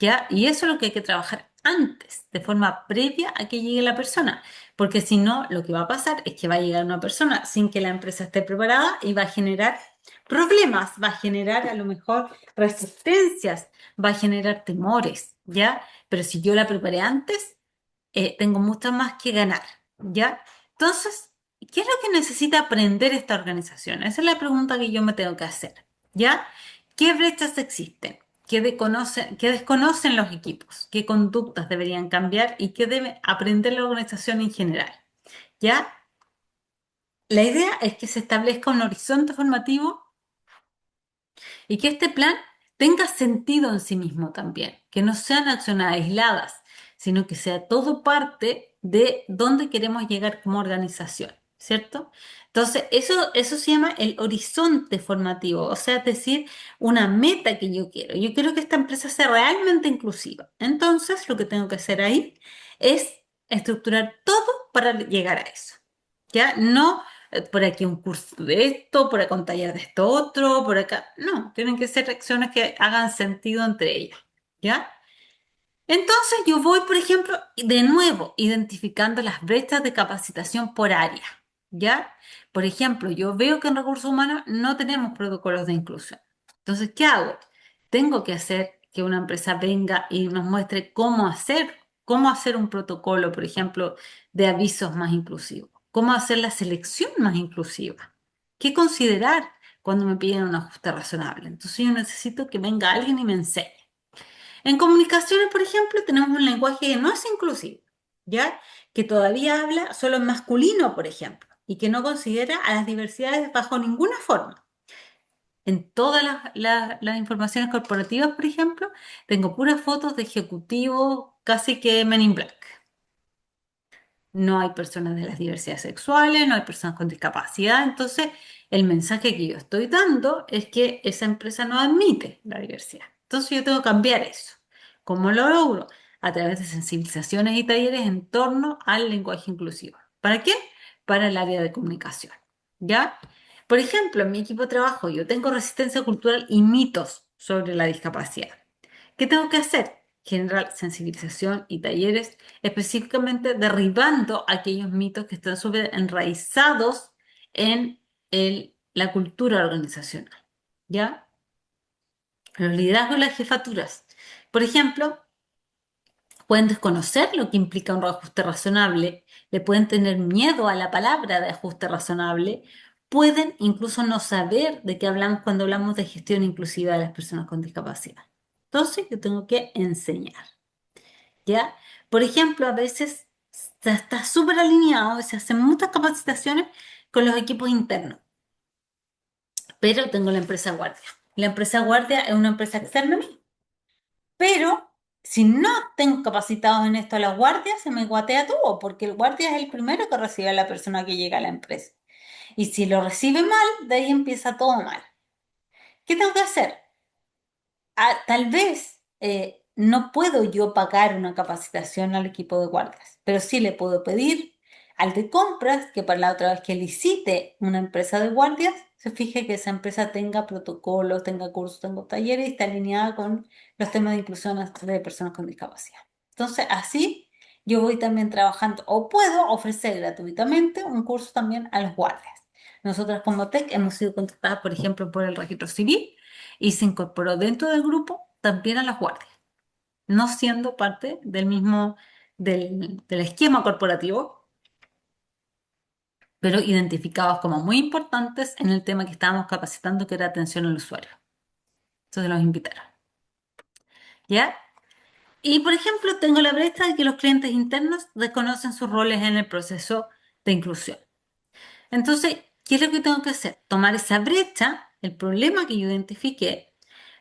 ¿Ya? Y eso es lo que hay que trabajar antes, de forma previa a que llegue la persona, porque si no, lo que va a pasar es que va a llegar una persona sin que la empresa esté preparada y va a generar problemas, va a generar a lo mejor resistencias, va a generar temores, ¿ya? Pero si yo la preparé antes, tengo mucho más que ganar, ¿ya? Entonces, ¿qué es lo que necesita aprender esta organización? Esa es la pregunta que yo me tengo que hacer, ¿ya? ¿Qué brechas existen? ¿Qué desconocen los equipos? ¿Qué conductas deberían cambiar y qué debe aprender la organización en general? ¿Ya? La idea es que se establezca un horizonte formativo y que este plan tenga sentido en sí mismo también, que no sean acciones aisladas, sino que sea todo parte de dónde queremos llegar como organización, ¿cierto? Entonces, eso se llama el horizonte formativo, o sea, es decir, una meta que yo quiero. Yo quiero que esta empresa sea realmente inclusiva. Entonces, lo que tengo que hacer ahí es estructurar todo para llegar a eso. ¿Ya? No por aquí un curso de esto, por acá un taller de esto otro, por acá. No, tienen que ser acciones que hagan sentido entre ellas, ¿ya? Entonces yo voy, por ejemplo, de nuevo identificando las brechas de capacitación por área, ¿ya? Por ejemplo, yo veo que en recursos humanos no tenemos protocolos de inclusión. Entonces, ¿qué hago? Tengo que hacer que una empresa venga y nos muestre cómo hacer un protocolo, por ejemplo, de avisos más inclusivos, cómo hacer la selección más inclusiva, qué considerar cuando me piden un ajuste razonable. Entonces yo necesito que venga alguien y me enseñe. En comunicaciones, por ejemplo, tenemos un lenguaje que no es inclusivo, ¿ya? Que todavía habla solo en masculino, por ejemplo, y que no considera a las diversidades bajo ninguna forma. En todas las informaciones corporativas, por ejemplo, tengo puras fotos de ejecutivos casi que Men in Black. No hay personas de las diversidades sexuales, no hay personas con discapacidad. Entonces, el mensaje que yo estoy dando es que esa empresa no admite la diversidad. Entonces, yo tengo que cambiar eso. ¿Cómo lo logro? A través de sensibilizaciones y talleres en torno al lenguaje inclusivo. ¿Para qué? Para el área de comunicación. ¿Ya? Por ejemplo, en mi equipo de trabajo yo tengo resistencia cultural y mitos sobre la discapacidad. ¿Qué tengo que hacer? Generar sensibilización y talleres específicamente derribando aquellos mitos que están súper enraizados en la cultura organizacional, ¿ya? Los liderazgos y las jefaturas. Por ejemplo, pueden desconocer lo que implica un ajuste razonable, le pueden tener miedo a la palabra de ajuste razonable, pueden incluso no saber de qué hablamos cuando hablamos de gestión inclusiva de las personas con discapacidad. Entonces, yo tengo que enseñar. ¿Ya? Por ejemplo, a veces está súper alineado, se hacen muchas capacitaciones con los equipos internos, pero tengo la empresa guardia. La empresa guardia es una empresa externa a mí, pero si no tengo capacitados en esto a la guardia, se me guatea todo, porque el guardia es el primero que recibe a la persona que llega a la empresa. Y si lo recibe mal, de ahí empieza todo mal. ¿Qué tengo que hacer? Tal vez no puedo yo pagar una capacitación al equipo de guardias, pero sí le puedo pedir al de compras que para la otra vez que licite una empresa de guardias, se fije que esa empresa tenga protocolos, tenga cursos, tenga talleres y esté alineada con los temas de inclusión de personas con discapacidad. Entonces, así yo voy también trabajando o puedo ofrecer gratuitamente un curso también a los guardias. Nosotras como TEC hemos sido contratadas, por ejemplo, por el registro civil y se incorporó dentro del grupo también a las guardias, no siendo parte del mismo, del esquema corporativo, pero identificados como muy importantes en el tema que estábamos capacitando, que era atención al usuario. Entonces los invitaron. ¿Ya? Y por ejemplo, tengo la brecha de que los clientes internos desconocen sus roles en el proceso de inclusión. Entonces, ¿qué es lo que tengo que hacer? Tomar esa brecha, el problema que yo identifiqué,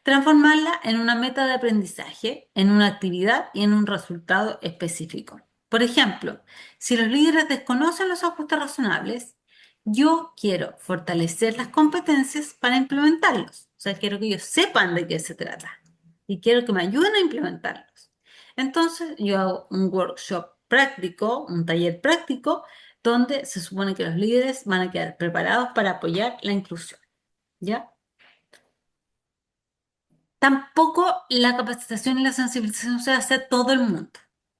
transformarla en una meta de aprendizaje, en una actividad y en un resultado específico. Por ejemplo, si los líderes desconocen los ajustes razonables, yo quiero fortalecer las competencias para implementarlos. O sea, quiero que ellos sepan de qué se trata y quiero que me ayuden a implementarlos. Entonces, yo hago un workshop práctico, un taller práctico, donde se supone que los líderes van a quedar preparados para apoyar la inclusión. ¿Ya? Tampoco la capacitación y la sensibilización se hace a todo el mundo,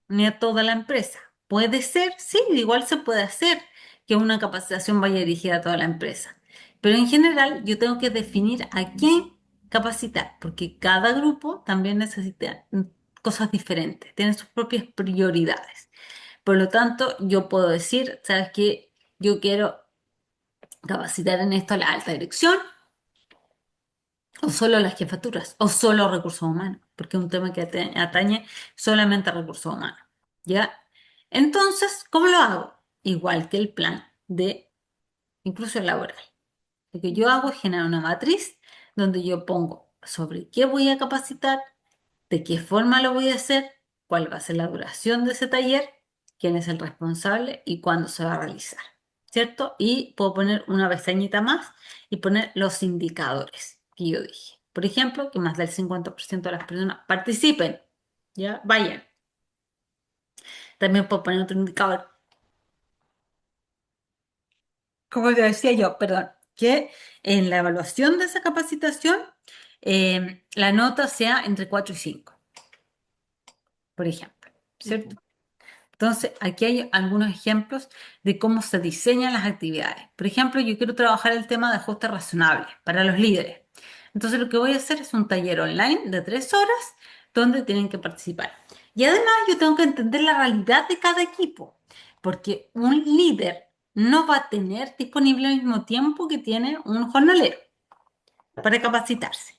ni a toda la empresa. Puede ser, sí, igual se puede hacer que una capacitación vaya dirigida a toda la empresa. Pero en general yo tengo que definir a quién capacitar, porque cada grupo también necesita cosas diferentes, tiene sus propias prioridades. Por lo tanto, yo puedo decir, ¿sabes qué? Yo quiero capacitar en esto a la alta dirección, o solo las jefaturas, o solo recursos humanos, porque es un tema que atañe solamente a recursos humanos. ¿Ya? Entonces, ¿cómo lo hago? Igual que el plan de incluso laboral. Lo que yo hago es generar una matriz donde yo pongo sobre qué voy a capacitar, de qué forma lo voy a hacer, cuál va a ser la duración de ese taller, quién es el responsable y cuándo se va a realizar, ¿cierto? Y puedo poner una pestañita más y poner los indicadores que yo dije. Por ejemplo, que más del 50% de las personas participen, ¿ya? Vayan. También puedo poner otro indicador, como te decía yo, perdón, que en la evaluación de esa capacitación la nota sea entre 4 y 5, por ejemplo, ¿cierto? Entonces, aquí hay algunos ejemplos de cómo se diseñan las actividades. Por ejemplo, yo quiero trabajar el tema de ajuste razonable para los líderes. Entonces, lo que voy a hacer es un taller online de 3 horas donde tienen que participar. Y además, yo tengo que entender la realidad de cada equipo, porque un líder no va a tener disponible al mismo tiempo que tiene un jornalero para capacitarse.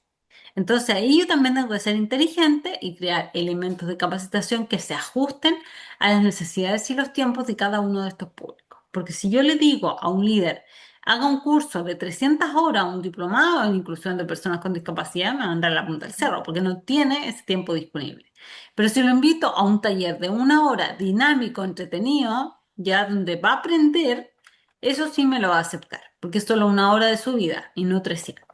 Entonces ahí yo también tengo que ser inteligente y crear elementos de capacitación que se ajusten a las necesidades y los tiempos de cada uno de estos públicos. Porque si yo le digo a un líder, haga un curso de 300 horas, un diplomado en inclusión de personas con discapacidad, me va a mandar a la punta del cerro porque no tiene ese tiempo disponible. Pero si lo invito a un taller de 1 hora dinámico, entretenido, ya donde va a aprender, eso sí me lo va a aceptar, porque es solo 1 hora de su vida y no 300.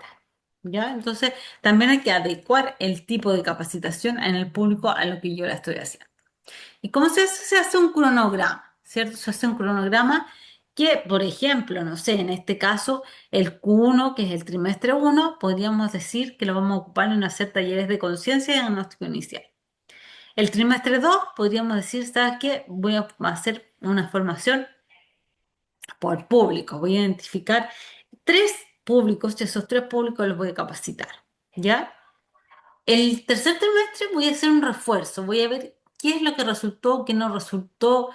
¿Ya? Entonces, también hay que adecuar el tipo de capacitación en el público a lo que yo la estoy haciendo. ¿Y cómo se hace? Se hace un cronograma, ¿cierto? Se hace un cronograma que, por ejemplo, no sé, en este caso, el Q1, que es el trimestre 1, podríamos decir que lo vamos a ocupar en hacer talleres de conciencia y diagnóstico inicial. El trimestre 2, podríamos decir, ¿sabes qué? Voy a hacer una formación por público. Voy a identificar 3 públicos y esos 3 públicos los voy a capacitar. ¿Ya? El tercer trimestre voy a hacer un refuerzo, voy a ver qué es lo que resultó, qué no resultó,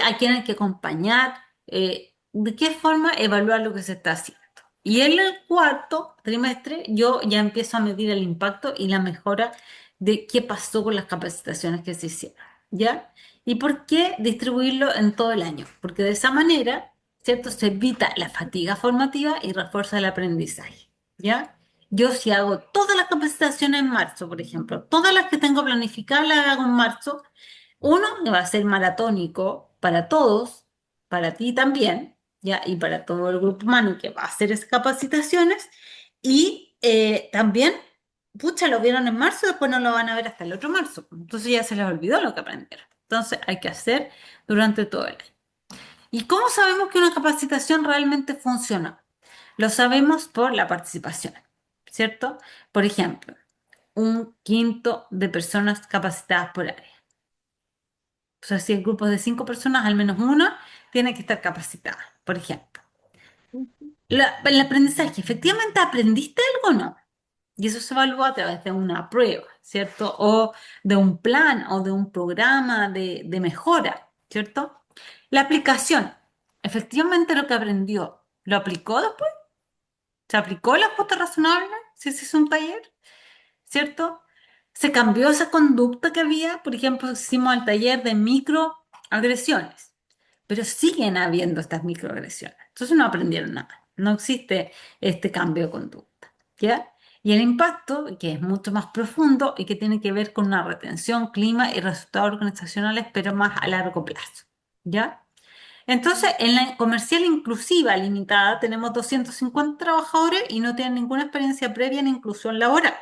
a quién hay que acompañar, de qué forma evaluar lo que se está haciendo. Y en el cuarto trimestre yo ya empiezo a medir el impacto y la mejora de qué pasó con las capacitaciones que se hicieron, ¿ya? ¿Y por qué distribuirlo en todo el año? Porque de esa manera, ¿cierto? Se evita la fatiga formativa y refuerza el aprendizaje, ¿ya? Yo si hago todas las capacitaciones en marzo, por ejemplo, todas las que tengo planificadas las hago en marzo, uno que va a ser maratónico para todos, para ti también, ¿ya? Y para todo el grupo humano que va a hacer esas capacitaciones. Y también, pucha, lo vieron en marzo, después no lo van a ver hasta el otro marzo. Entonces ya se les olvidó lo que aprendieron. Entonces hay que hacer durante todo el año. ¿Y cómo sabemos que una capacitación realmente funciona? Lo sabemos por la participación, ¿cierto? Por ejemplo, un quinto de personas capacitadas por área. O sea, si el grupo es de 5 personas, al menos una tiene que estar capacitada, por ejemplo. El aprendizaje, ¿efectivamente aprendiste algo o no? Y eso se evalúa a través de una prueba, ¿cierto? O de un plan o de un programa de mejora, ¿cierto? La aplicación, efectivamente lo que aprendió, ¿lo aplicó después? ¿Se aplicó la ajuste razonable? Si se hizo un taller, ¿cierto? Se cambió esa conducta que había, por ejemplo, hicimos el taller de microagresiones, pero siguen habiendo estas microagresiones. Entonces no aprendieron nada, no existe este cambio de conducta, ¿ya? Y el impacto, que es mucho más profundo y que tiene que ver con una retención, clima y resultados organizacionales, pero más a largo plazo, ¿ya? Entonces, en la comercial inclusiva limitada tenemos 250 trabajadores y no tienen ninguna experiencia previa en inclusión laboral.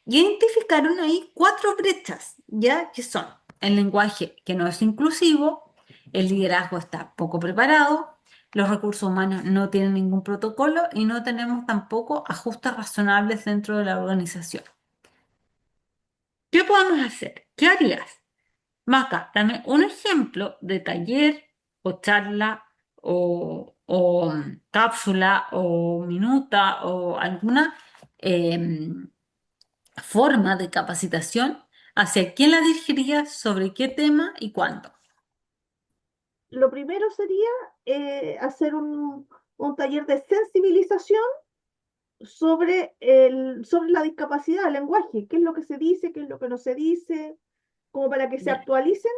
Y identificaron ahí 4 brechas, ¿ya? Que son el lenguaje que no es inclusivo, el liderazgo está poco preparado, los recursos humanos no tienen ningún protocolo y no tenemos tampoco ajustes razonables dentro de la organización. ¿Qué podemos hacer? ¿Qué harías? Maca, dame un ejemplo de taller o charla o cápsula o minuta o alguna forma de capacitación. ¿Hacia quién la dirigirías? ¿Sobre qué tema y cuándo? Lo primero sería hacer un taller de sensibilización sobre la discapacidad, el lenguaje, qué es lo que se dice, qué es lo que no se dice, como para que se Ya. actualicen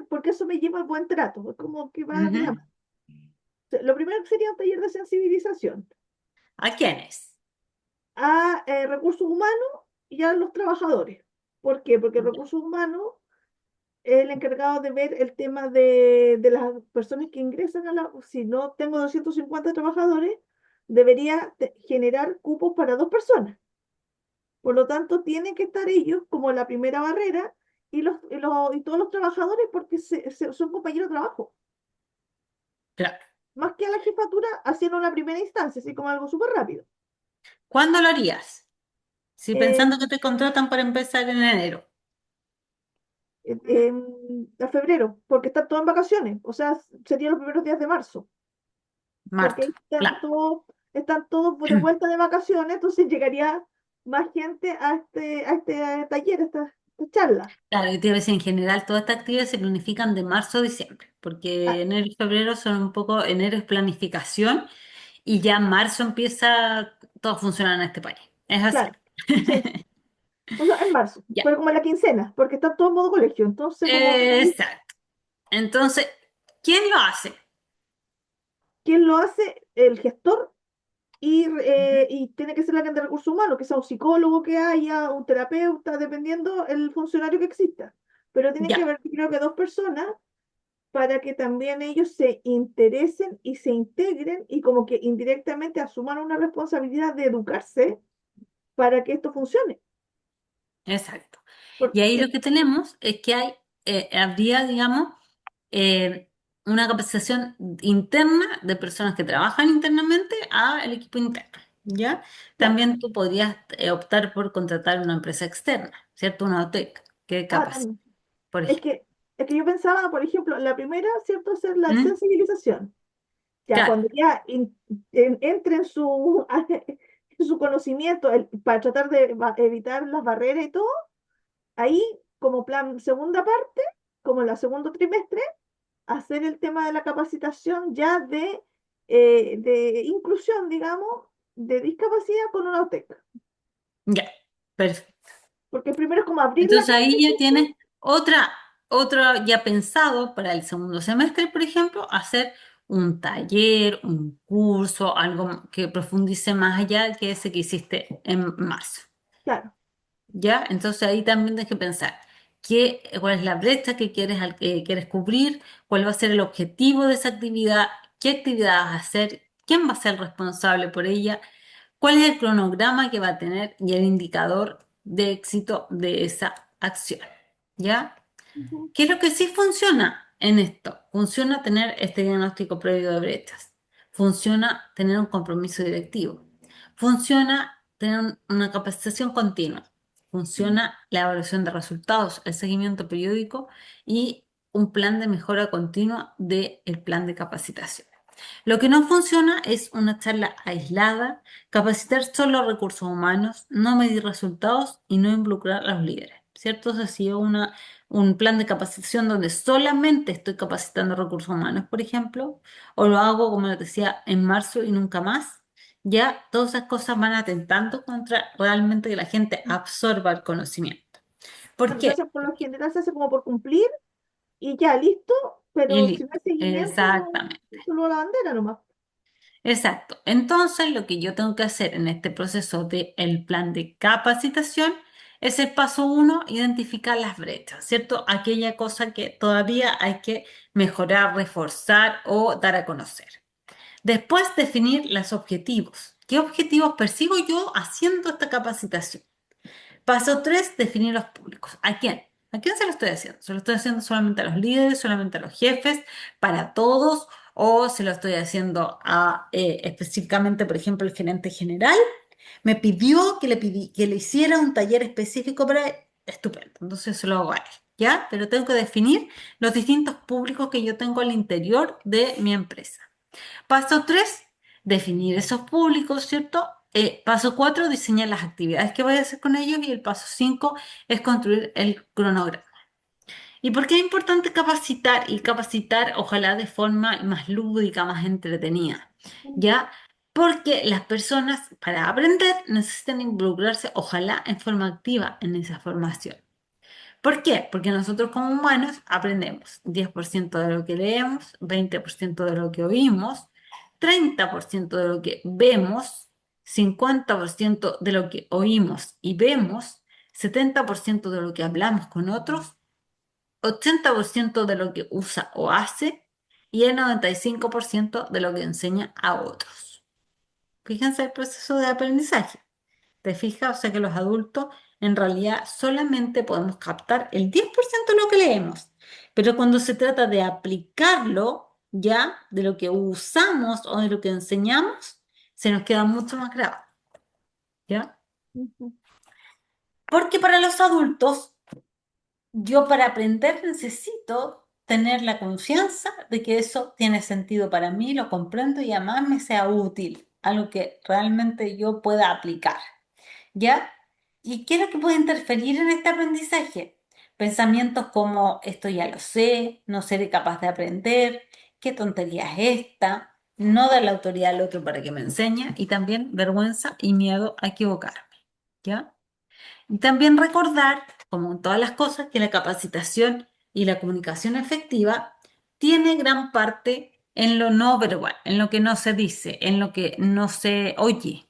porque eso me lleva al buen trato, es como que va de la Ujú. mano. Lo primero que sería un taller de sensibilización ¿A quiénes? a recursos humanos y a los trabajadores. ¿Por qué? Porque recursos humanos es el encargado de ver el tema de las personas que ingresan a la... Si no tengo 250 trabajadores, debería generar cupos para 2 personas. Por lo tanto, tienen que estar ellos como la primera barrera y todos los trabajadores porque son compañeros de trabajo. Claro. Más que a la jefatura, haciendo una primera instancia, así como algo súper rápido. ¿Cuándo lo harías? Si Eh, pensando que te contratan para empezar en enero, a febrero, porque están todos en vacaciones, o sea, serían los primeros días de marzo, porque marzo. ahí Claro. están todos de vuelta de vacaciones, entonces llegaría más gente a este taller, a esta charla. Claro, y te ves en general todas estas actividades se planifican de marzo a diciembre, porque Ah, enero y febrero son un poco, enero es planificación y ya en marzo empieza todo a funcionar en este país. Es así. claro, sí, o sea, en marzo, Ya. pero como en la quincena, porque están todos en modo colegio, entonces como ahí, Exacto. Entonces, ¿quién lo hace? ¿quién lo hace? El gestor y tiene que ser alguien de recursos humanos, que sea un psicólogo que haya, un terapeuta, dependiendo el funcionario que exista. Pero tienen que Ya, haber, creo que 2 personas para que también ellos se interesen y se integren y como que indirectamente asuman una responsabilidad de educarse para que esto funcione. exacto. Y ahí Porque, lo que tenemos es que habría, digamos, eh, una capacitación interna de personas que trabajan internamente al equipo interno, ¿ya? claro, También tú podrías optar por contratar una empresa externa, ¿cierto? Una OTEC que capacite, también. por Es ejemplo. que, es que yo pensaba, por ejemplo, la primera, ¿cierto? Hacer la ¿Mm? sensibilización. Ya Claro, cuando ya entre en su conocimiento para tratar de evitar las barreras y todo, ahí como plan segunda parte, como en la segundo trimestre, hacer el tema de la capacitación ya de inclusión, digamos, de discapacidad con una OTEC. ya, perfecto. Porque primero es como abrir la Entonces cancha, ahí ya ¿cierto? tienes otra ya pensado para el segundo semestre, por ejemplo, hacer un taller, un curso, algo que profundice más allá que ese que hiciste en marzo. Claro. ¿Ya? Entonces ahí también tienes que pensar cuál es la brecha que quieres cubrir, cuál va a ser el objetivo de esa actividad, qué actividad vas a hacer, quién va a ser el responsable por ella, cuál es el cronograma que va a tener y el indicador de éxito de esa acción. ¿Ya? Ujú, ¿Qué es lo que sí funciona en esto? Funciona tener este diagnóstico previo de brechas. Funciona tener un compromiso directivo. Funciona tener una capacitación continua. ujú, Funciona la evaluación de resultados, el seguimiento periódico y un plan de mejora continua del plan de capacitación. Lo que no funciona es una charla aislada, capacitar solo a recursos humanos, no medir resultados y no involucrar a los líderes. ¿Cierto? Eso ha sido un plan de capacitación donde solamente estoy capacitando recursos humanos, por ejemplo, o lo hago, como les decía, en marzo y nunca más. Ya todas esas cosas van atentando contra realmente que la gente ujú. absorba el conocimiento. ¿Por Claro, se qué? hace por lo general, se hace como por cumplir y ya, listo, Y pero si no listo. hay seguimiento, no, Exactamente. solo la bandera nomás. Exacto. Entonces, lo que yo tengo que hacer en este proceso del plan de capacitación es el paso uno, identificar las brechas, ¿cierto? Aquella cosa que todavía hay que mejorar, reforzar o dar a conocer. Después, definir los objetivos. ¿Qué objetivos persigo yo haciendo esta capacitación? Paso 3, definir los públicos. ¿A quién? ¿A quién se lo estoy haciendo? ¿Se lo estoy haciendo solamente a los líderes, solamente a los jefes, para todos? ¿O se lo estoy haciendo a específicamente, por ejemplo, el gerente general? Me pidió que le hiciera un taller específico para él. Estupendo, entonces se lo hago a él, ¿ya? Pero tengo que definir los distintos públicos que yo tengo al interior de mi empresa. Paso 3, definir esos públicos, ¿cierto? Paso 4, diseñar las actividades que voy a hacer con ellos y el paso 5 es construir el cronograma. ¿Y por qué es importante capacitar? Y capacitar, ojalá de forma más lúdica, más entretenida, ¿ya? Porque las personas, para aprender, necesitan involucrarse, ojalá en forma activa en esa formación. ¿Por qué? Porque nosotros como humanos aprendemos 10% de lo que leemos, 20% de lo que oímos, 30% de lo que vemos, 50% de lo que oímos y vemos, 70% de lo que hablamos con otros, 80% de lo que usa o hace y el 95% de lo que enseña a otros. Fíjense el proceso de aprendizaje. ¿Te fijas? O sea que los adultos en realidad solamente podemos captar el 10% de lo que leemos, pero cuando se trata de aplicarlo ya de lo que usamos o de lo que enseñamos, se nos queda mucho más grabado, ¿ya? Porque para los adultos, yo para aprender necesito tener la confianza de que eso tiene sentido para mí, lo comprendo y además me sea útil, algo que realmente yo pueda aplicar. ¿Ya? ¿Y qué es lo que puede interferir en este aprendizaje? Pensamientos como esto ya lo sé, no seré capaz de aprender, qué tontería es esta, no dar la autoridad al otro para que me enseñe y también vergüenza y miedo a equivocarme. ¿Ya? Y también recordar, como en todas las cosas, que la capacitación y la comunicación efectiva tiene gran parte en lo no verbal, en lo que no se dice, en lo que no se oye.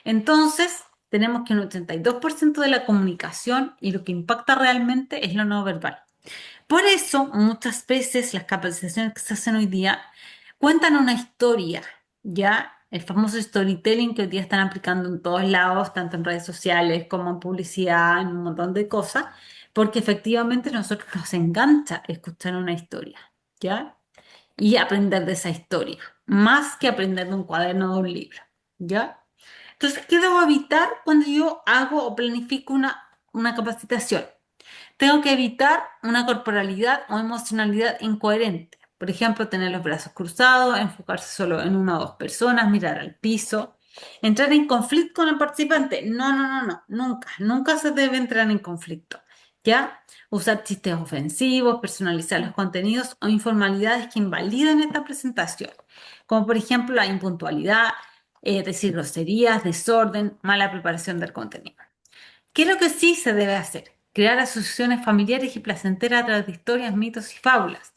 Entonces, tenemos que un 82% de la comunicación y lo que impacta realmente es lo no verbal. Por eso, muchas veces las capacitaciones que se hacen hoy día cuentan una historia, ¿ya? El famoso storytelling que hoy día están aplicando en todos lados, tanto en redes sociales como en publicidad, en un montón de cosas, porque efectivamente a nosotros nos engancha escuchar una historia, ¿ya? Y aprender de esa historia, más que aprender de un cuaderno o de un libro, ¿ya? Entonces, ¿qué debo evitar cuando yo hago o planifico una capacitación? Tengo que evitar una corporalidad o emocionalidad incoherente. Por ejemplo, tener los brazos cruzados, enfocarse solo en una o dos personas, mirar al piso, entrar en conflicto con el participante. No, no, no, no, nunca, nunca se debe entrar en conflicto. ¿Ya? Usar chistes ofensivos, personalizar los contenidos o informalidades que invaliden esta presentación, como por ejemplo la impuntualidad, decir groserías, desorden, mala preparación del contenido. ¿Qué es lo que sí se debe hacer? Crear asociaciones familiares y placenteras a través de historias, mitos y fábulas.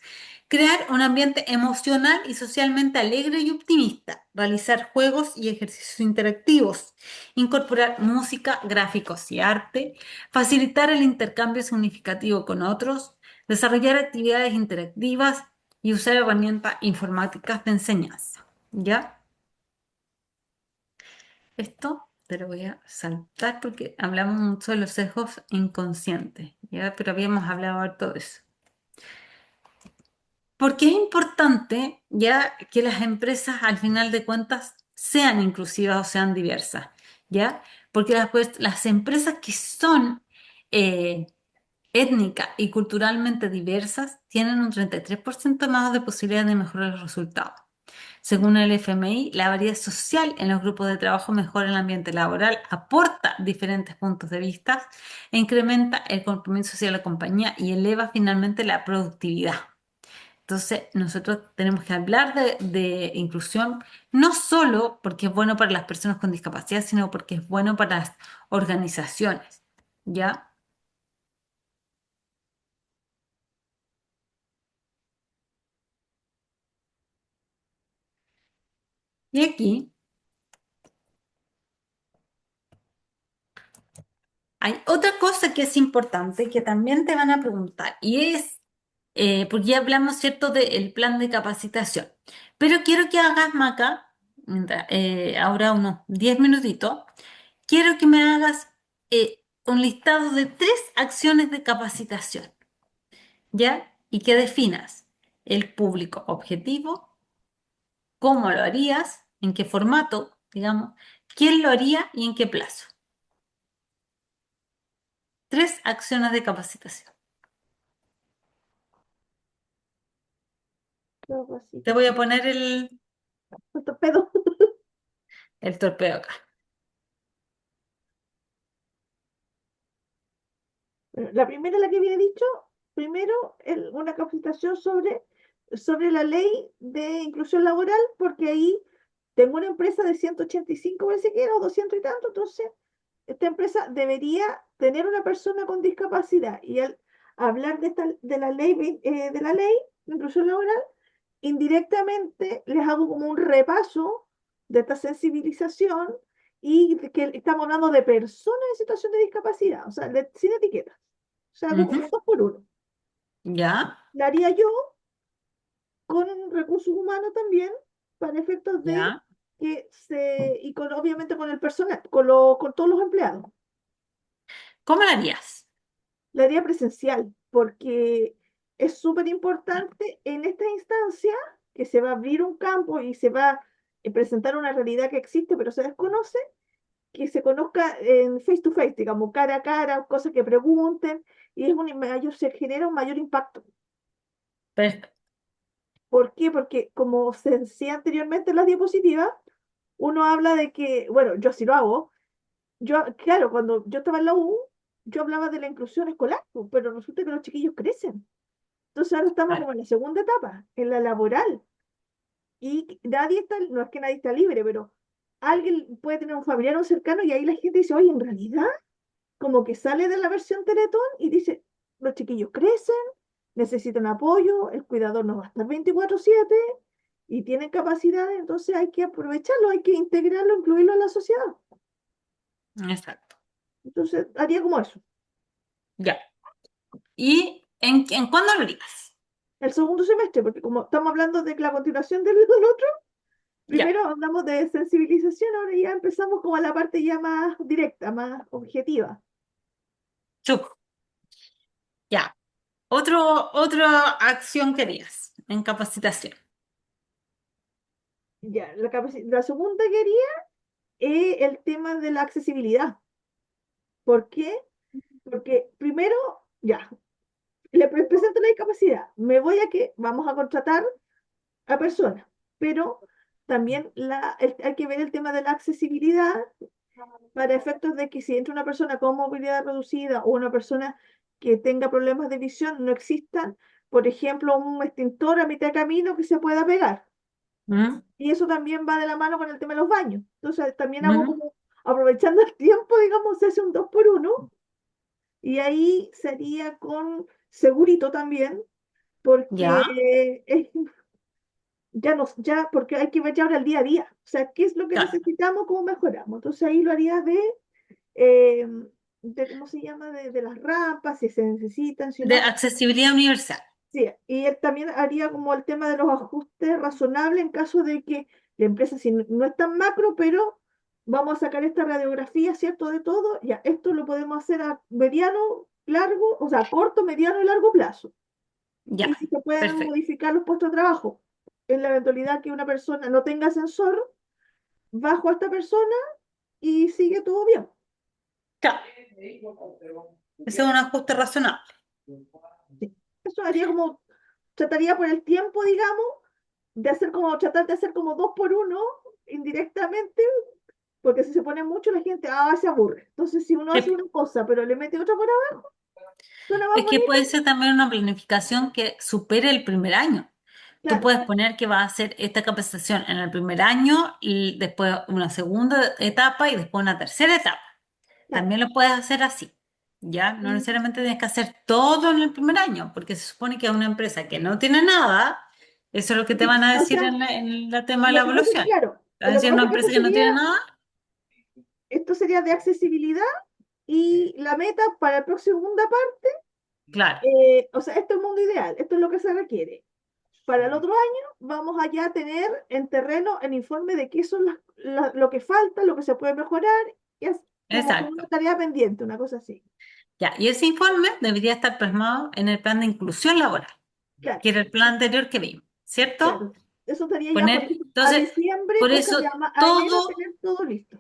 Crear un ambiente emocional y socialmente alegre y optimista. Realizar juegos y ejercicios interactivos. Incorporar música, gráficos y arte. Facilitar el intercambio significativo con otros. Desarrollar actividades interactivas y usar herramientas informáticas de enseñanza. ¿Ya? Esto te lo voy a saltar porque hablamos mucho de los sesgos inconscientes, ¿ya? Pero habíamos hablado harto de eso. Porque es importante ya que las empresas al final de cuentas sean inclusivas o sean diversas, ¿ya? Porque las empresas que son eh, étnicas y culturalmente diversas tienen un 33% más de posibilidades de mejorar los resultados. Según el FMI, la variedad social en los grupos de trabajo mejora el ambiente laboral, aporta diferentes puntos de vista e incrementa el compromiso hacia la compañía y eleva finalmente la productividad. Entonces, nosotros tenemos que hablar de inclusión no solo porque es bueno para las personas con discapacidad, sino porque es bueno para las organizaciones, ¿ya? Y aquí hay otra cosa que es importante que también te van a preguntar y es, porque ya hablamos, ¿cierto?, del plan de capacitación, pero quiero que hagas, Maca, ahora unos 10 minutitos, quiero que me hagas un listado de 3 acciones de capacitación, ¿ya? Y que definas el público objetivo, cómo lo harías, en qué formato, digamos, quién lo haría y en qué plazo. 3 acciones de capacitación. Te voy a poner Pero el torpeo acá. la primera, la que había dicho, primero una capacitación sobre la ley de inclusión laboral, porque ahí tengo una empresa de 185, parece que era, o 200 y tanto, entonces esta empresa debería tener una persona con discapacidad y al hablar de la ley de inclusión laboral, indirectamente les hago como un repaso de esta sensibilización y de que estamos hablando de personas en situación de discapacidad, o sea, sin etiquetas. O sea, hago como Ujú. dos por uno. Ya, La haría yo con recursos humanos también, para efectos de ya. y con, obviamente con el personal, con todos los empleados. ¿Cómo lo harías? La haría presencial, porque es súper importante en esta instancia que se va a abrir un campo y se va a presentar una realidad que existe pero se desconoce, que se conozca en face to face, digamos, cara a cara, cosas que pregunten, y se genera un mayor impacto. Perfecto. ¿Por qué? Porque como se decía anteriormente en las diapositivas, uno habla de que, bueno, yo sí lo hago, yo, claro, cuando yo estaba en la U, yo hablaba de la inclusión escolar, pues, pero resulta que los chiquillos crecen. Entonces ahora estamos Claro. como en la segunda etapa, en la laboral. Y nadie está, no es que nadie está libre, pero alguien puede tener un familiar o cercano y ahí la gente dice, oye, en realidad, como que sale de la versión Teletón y dice, los chiquillos crecen, necesitan apoyo, el cuidador no va a estar 24/7 y tienen capacidades, entonces hay que aprovecharlo, hay que integrarlo, incluirlo en la sociedad. Exacto. Entonces haría como eso. Ya. ¿Y en cuándo lo harías? El segundo semestre, porque como estamos hablando de la continuación del otro, Ya. primero hablamos de sensibilización, ahora ya empezamos como a la parte ya más directa, más objetiva. Chup. Ya. Otra acción que harías en capacitación. Ya, la segunda que haría es el tema de la accesibilidad. ¿Por qué? Porque primero, ya, presento la discapacidad, me voy a que vamos a contratar a personas, pero también hay que ver el tema de la accesibilidad para efectos de que si entra una persona con movilidad reducida o una persona que tenga problemas de visión, no existan, por ejemplo, un extintor a mitad de camino que se pueda pegar. ¿Mm? Y eso también va de la mano con el tema de los baños. Entonces, también hago ¿Mm? como, aprovechando el tiempo, digamos, se hace un dos por uno, y ahí sería con segurito también, Ya. porque porque hay que ver ya ahora el día a día. O sea, qué es lo que Claro. necesitamos, cómo mejoramos. Entonces ahí lo haría eh, ¿cómo se llama? De las rampas, si se necesitan, si De no. accesibilidad universal. Sí, y él también haría como el tema de los ajustes razonables en caso de que la empresa, si no es tan macro, pero vamos a sacar esta radiografía, ¿cierto? De todo, ya, esto lo podemos hacer a mediano, largo, o sea, corto, mediano y largo plazo. Ya. Y si se pueden Perfecto. modificar los puestos de trabajo, en la eventualidad que una persona no tenga ascensor, bajo a esta persona y sigue todo bien. Claro. Ese es un ajuste razonable. Sí. Eso haría como, trataría por el tiempo, digamos, de hacer como, tratar de hacer como dos por uno indirectamente, porque si se pone mucho la gente, se aburre. Entonces, si uno hace Sí. una cosa, pero le mete otra por abajo, suena más Es que bonito, puede ser también una planificación que supere el primer año. Tú claro, puedes poner que va a hacer esta capacitación en el primer año y después una segunda etapa y después una tercera etapa. claro. También lo puedes hacer así, ¿ya? No Mm, necesariamente tienes que hacer todo en el primer año, porque se supone que a una empresa que no tiene nada, eso es lo que te sí, van a o decir sea, en la tema de la lo que pasa es que, evaluación. claro, Te van a lo que decir pasa una es que empresa que no tiene nada, esto sería de accesibilidad y la meta para la segunda parte, claro, o sea, esto es el mundo ideal, esto es lo que se requiere. Para el otro año vamos a ya tener en terreno el informe de qué son lo que falta, lo que se puede mejorar, y es como una exacto. tarea pendiente, una cosa así. Ya, y ese informe debería estar plasmado en el plan de inclusión laboral, Claro, que era el plan anterior que vimos, ¿cierto? claro. Eso estaría ya por Poner, ejemplo, a entonces, diciembre, por cosa de eso a enero todo. tener todo listo.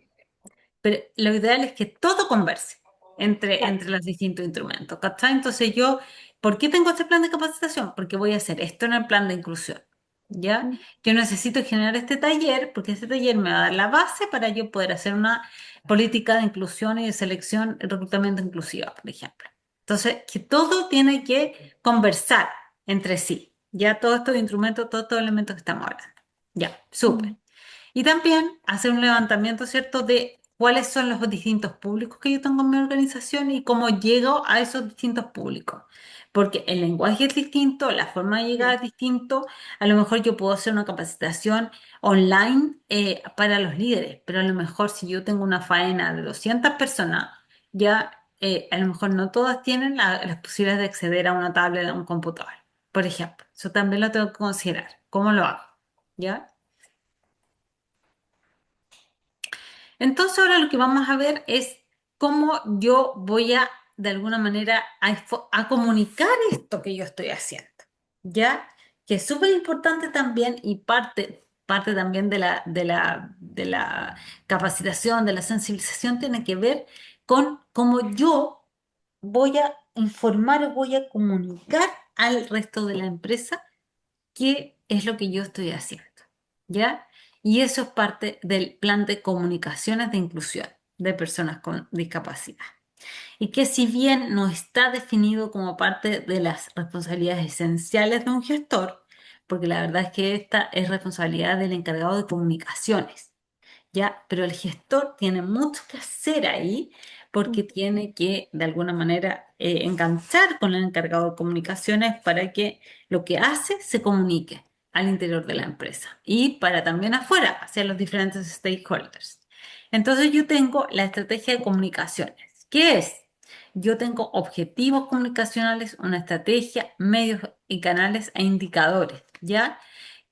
Pero lo ideal es que todo converse Claro. entre los distintos instrumentos, ¿cachai? Entonces yo, ¿por qué tengo este plan de capacitación? Porque voy a hacer esto en el plan de inclusión, ¿ya? Mm, Yo necesito generar este taller porque este taller me va a dar la base para yo poder hacer una política de inclusión y de selección y reclutamiento inclusiva, por ejemplo. Entonces, que todo tiene que conversar entre sí, ya todos estos instrumentos, todos estos elementos que estamos hablando. Ya, súper. mm, Y también hacer un levantamiento, ¿cierto?, de cuáles son los distintos públicos que yo tengo en mi organización y cómo llego a esos distintos públicos. Porque el lenguaje es distinto, la forma de llegar Sí. es distinto. A lo mejor yo puedo hacer una capacitación online para los líderes, pero a lo mejor si yo tengo una faena de 200 personas, ya a lo mejor no todas tienen las posibilidades de acceder a una tablet, a un computador, por ejemplo. Eso también lo tengo que considerar. ¿Cómo lo hago? ¿Ya? Entonces ahora lo que vamos a ver es cómo yo voy a, de alguna manera, a comunicar esto que yo estoy haciendo, ¿ya? Que es súper importante también y parte también de la capacitación, de la sensibilización, tiene que ver con cómo yo voy a informar o voy a comunicar al resto de la empresa qué es lo que yo estoy haciendo, ¿ya? Y eso es parte del plan de comunicaciones de inclusión de personas con discapacidad. Y que si bien no está definido como parte de las responsabilidades esenciales de un gestor, porque la verdad es que esta es responsabilidad del encargado de comunicaciones, ¿ya? Pero el gestor tiene mucho que hacer ahí porque Mm. tiene que, de alguna manera, enganchar con el encargado de comunicaciones para que lo que hace se comunique al interior de la empresa y para también afuera, hacia los diferentes stakeholders. Entonces yo tengo la estrategia de comunicaciones. ¿Qué es? Yo tengo objetivos comunicacionales, una estrategia, medios y canales e indicadores, ¿ya?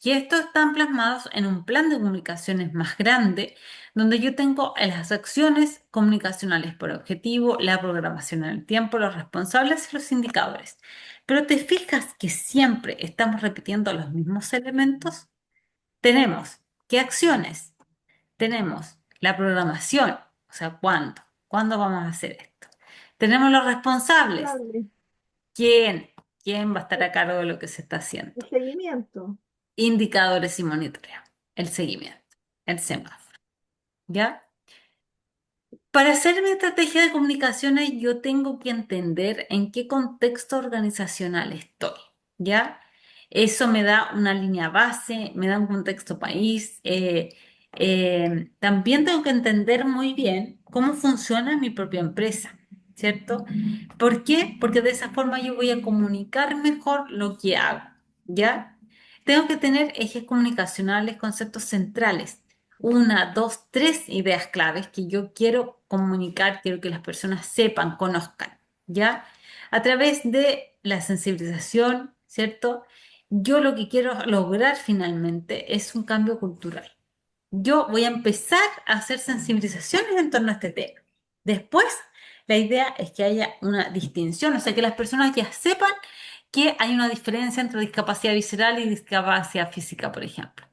Y estos están plasmados en un plan de comunicaciones más grande, donde yo tengo las acciones comunicacionales por objetivo, la programación en el tiempo, los responsables y los indicadores. Pero te fijas que siempre estamos repitiendo los mismos elementos. Tenemos qué acciones, tenemos la programación, o sea, cuándo vamos a hacer esto. Tenemos los responsables, Responsable, quién, quién va a estar a cargo de lo que se está haciendo. el seguimiento. Indicadores y monitoreo, el seguimiento, el semáforo, ¿ya? Para hacer mi estrategia de comunicaciones, yo tengo que entender en qué contexto organizacional estoy, ¿ya? Eso me da una línea base, me da un contexto país. También tengo que entender muy bien cómo funciona mi propia empresa, ¿cierto? ¿Por qué? Porque de esa forma yo voy a comunicar mejor lo que hago, ¿ya? Tengo que tener ejes comunicacionales, conceptos centrales, una, dos, tres ideas claves que yo quiero comunicar, quiero que las personas sepan, conozcan, ¿ya? A través de la sensibilización, ¿cierto? Yo lo que quiero lograr finalmente es un cambio cultural. Yo voy a empezar a hacer sensibilizaciones en torno a este tema. Después, la idea es que haya una distinción, o sea, que las personas ya sepan que hay una diferencia entre discapacidad visceral y discapacidad física, por ejemplo.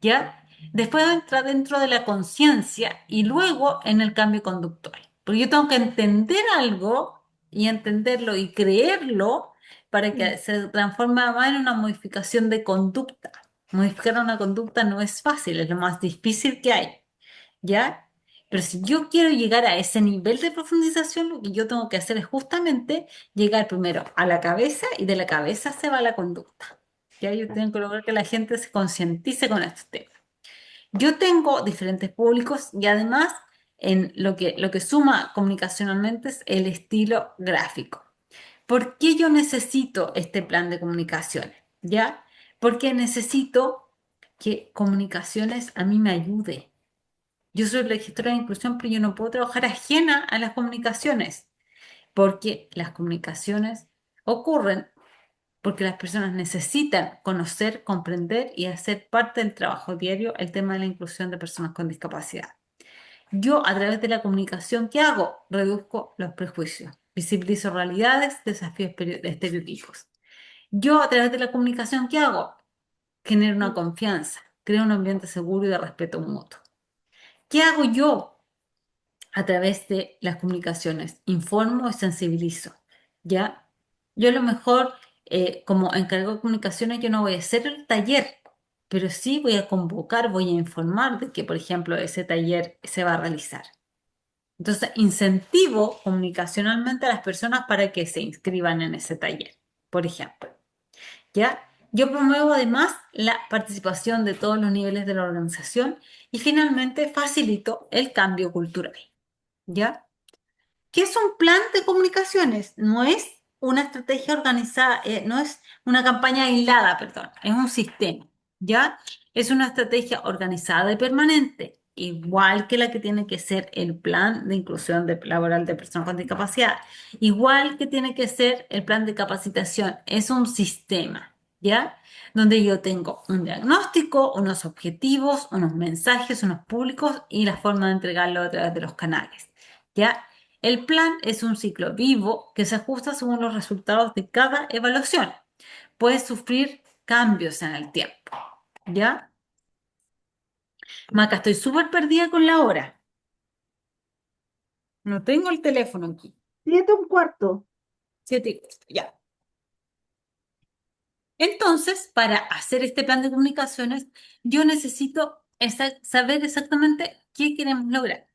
¿Ya? Después entra dentro de la conciencia y luego en el cambio conductual. Porque yo tengo que entender algo y entenderlo y creerlo para Mm. que se transforme además en una modificación de conducta. Modificar una conducta no es fácil, es lo más difícil que hay, ¿ya? Pero si yo quiero llegar a ese nivel de profundización, lo que yo tengo que hacer es justamente llegar primero a la cabeza y de la cabeza se va a la conducta. Ya yo tengo que lograr que la gente se concientice con estos temas. Yo tengo diferentes públicos y además en lo que suma comunicacionalmente es el estilo gráfico. ¿Por qué yo necesito este plan de comunicaciones? ¿Ya? Porque necesito que comunicaciones a mí me ayude. Yo soy la gestora de inclusión, pero yo no puedo trabajar ajena a las comunicaciones, porque las comunicaciones ocurren porque las personas necesitan conocer, comprender y hacer parte del trabajo diario el tema de la inclusión de personas con discapacidad. Yo, a través de la comunicación, ¿qué hago? Reduzco los prejuicios, visibilizo realidades, desafíos estereotipos. Yo, a través de la comunicación, ¿qué hago? Genero una Mm. confianza, creo un ambiente seguro y de respeto mutuo. ¿Qué hago yo? A través de las comunicaciones. Informo y sensibilizo, ¿ya? Yo a lo mejor, como encargado de comunicaciones, yo no voy a hacer el taller, pero sí voy a convocar, voy a informar de que, por ejemplo, ese taller se va a realizar. Entonces, incentivo comunicacionalmente a las personas para que se inscriban en ese taller, por ejemplo, ¿ya? Yo promuevo además la participación de todos los niveles de la organización y finalmente facilito el cambio cultural. ¿Ya? ¿Qué es un plan de comunicaciones? No es una estrategia organizada, no es una campaña aislada, perdón, es un sistema, ¿ya? Es una estrategia organizada y permanente, igual que la que tiene que ser el plan de inclusión laboral de personas con discapacidad, igual que tiene que ser el plan de capacitación, es un sistema, ¿ya? Donde yo tengo un diagnóstico, unos objetivos, unos mensajes, unos públicos y la forma de entregarlo a través de los canales, ¿ya? El plan es un ciclo vivo que se ajusta según los resultados de cada evaluación. Puede sufrir cambios en el tiempo. ¿Ya? Maca, estoy súper perdida con la hora. No tengo el teléfono aquí. 7:15. 7:15, ya. Entonces, para hacer este plan de comunicaciones, yo necesito saber exactamente qué queremos lograr.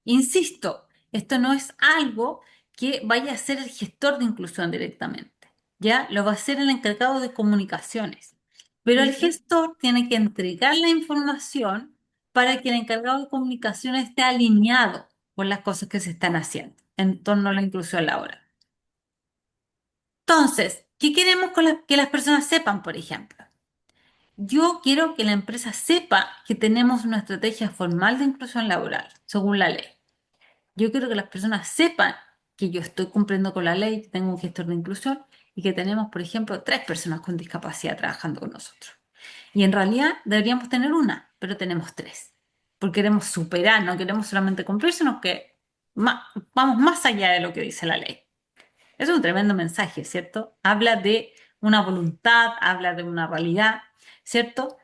Insisto, esto no es algo que vaya a hacer el gestor de inclusión directamente, ¿ya? Lo va a hacer el encargado de comunicaciones. Pero el Ujú. gestor tiene que entregar la información para que el encargado de comunicaciones esté alineado con las cosas que se están haciendo en torno a la inclusión laboral. Entonces, ¿qué queremos que las personas sepan, por ejemplo? Yo quiero que la empresa sepa que tenemos una estrategia formal de inclusión laboral, según la ley. Yo quiero que las personas sepan que yo estoy cumpliendo con la ley, que tengo un gestor de inclusión y que tenemos, por ejemplo, 3 personas con discapacidad trabajando con nosotros. Y en realidad deberíamos tener una, pero tenemos 3. Porque queremos superar, no queremos solamente cumplir, sino que vamos más allá de lo que dice la ley. Es un tremendo mensaje, ¿cierto? Habla de una voluntad, habla de una realidad, ¿cierto?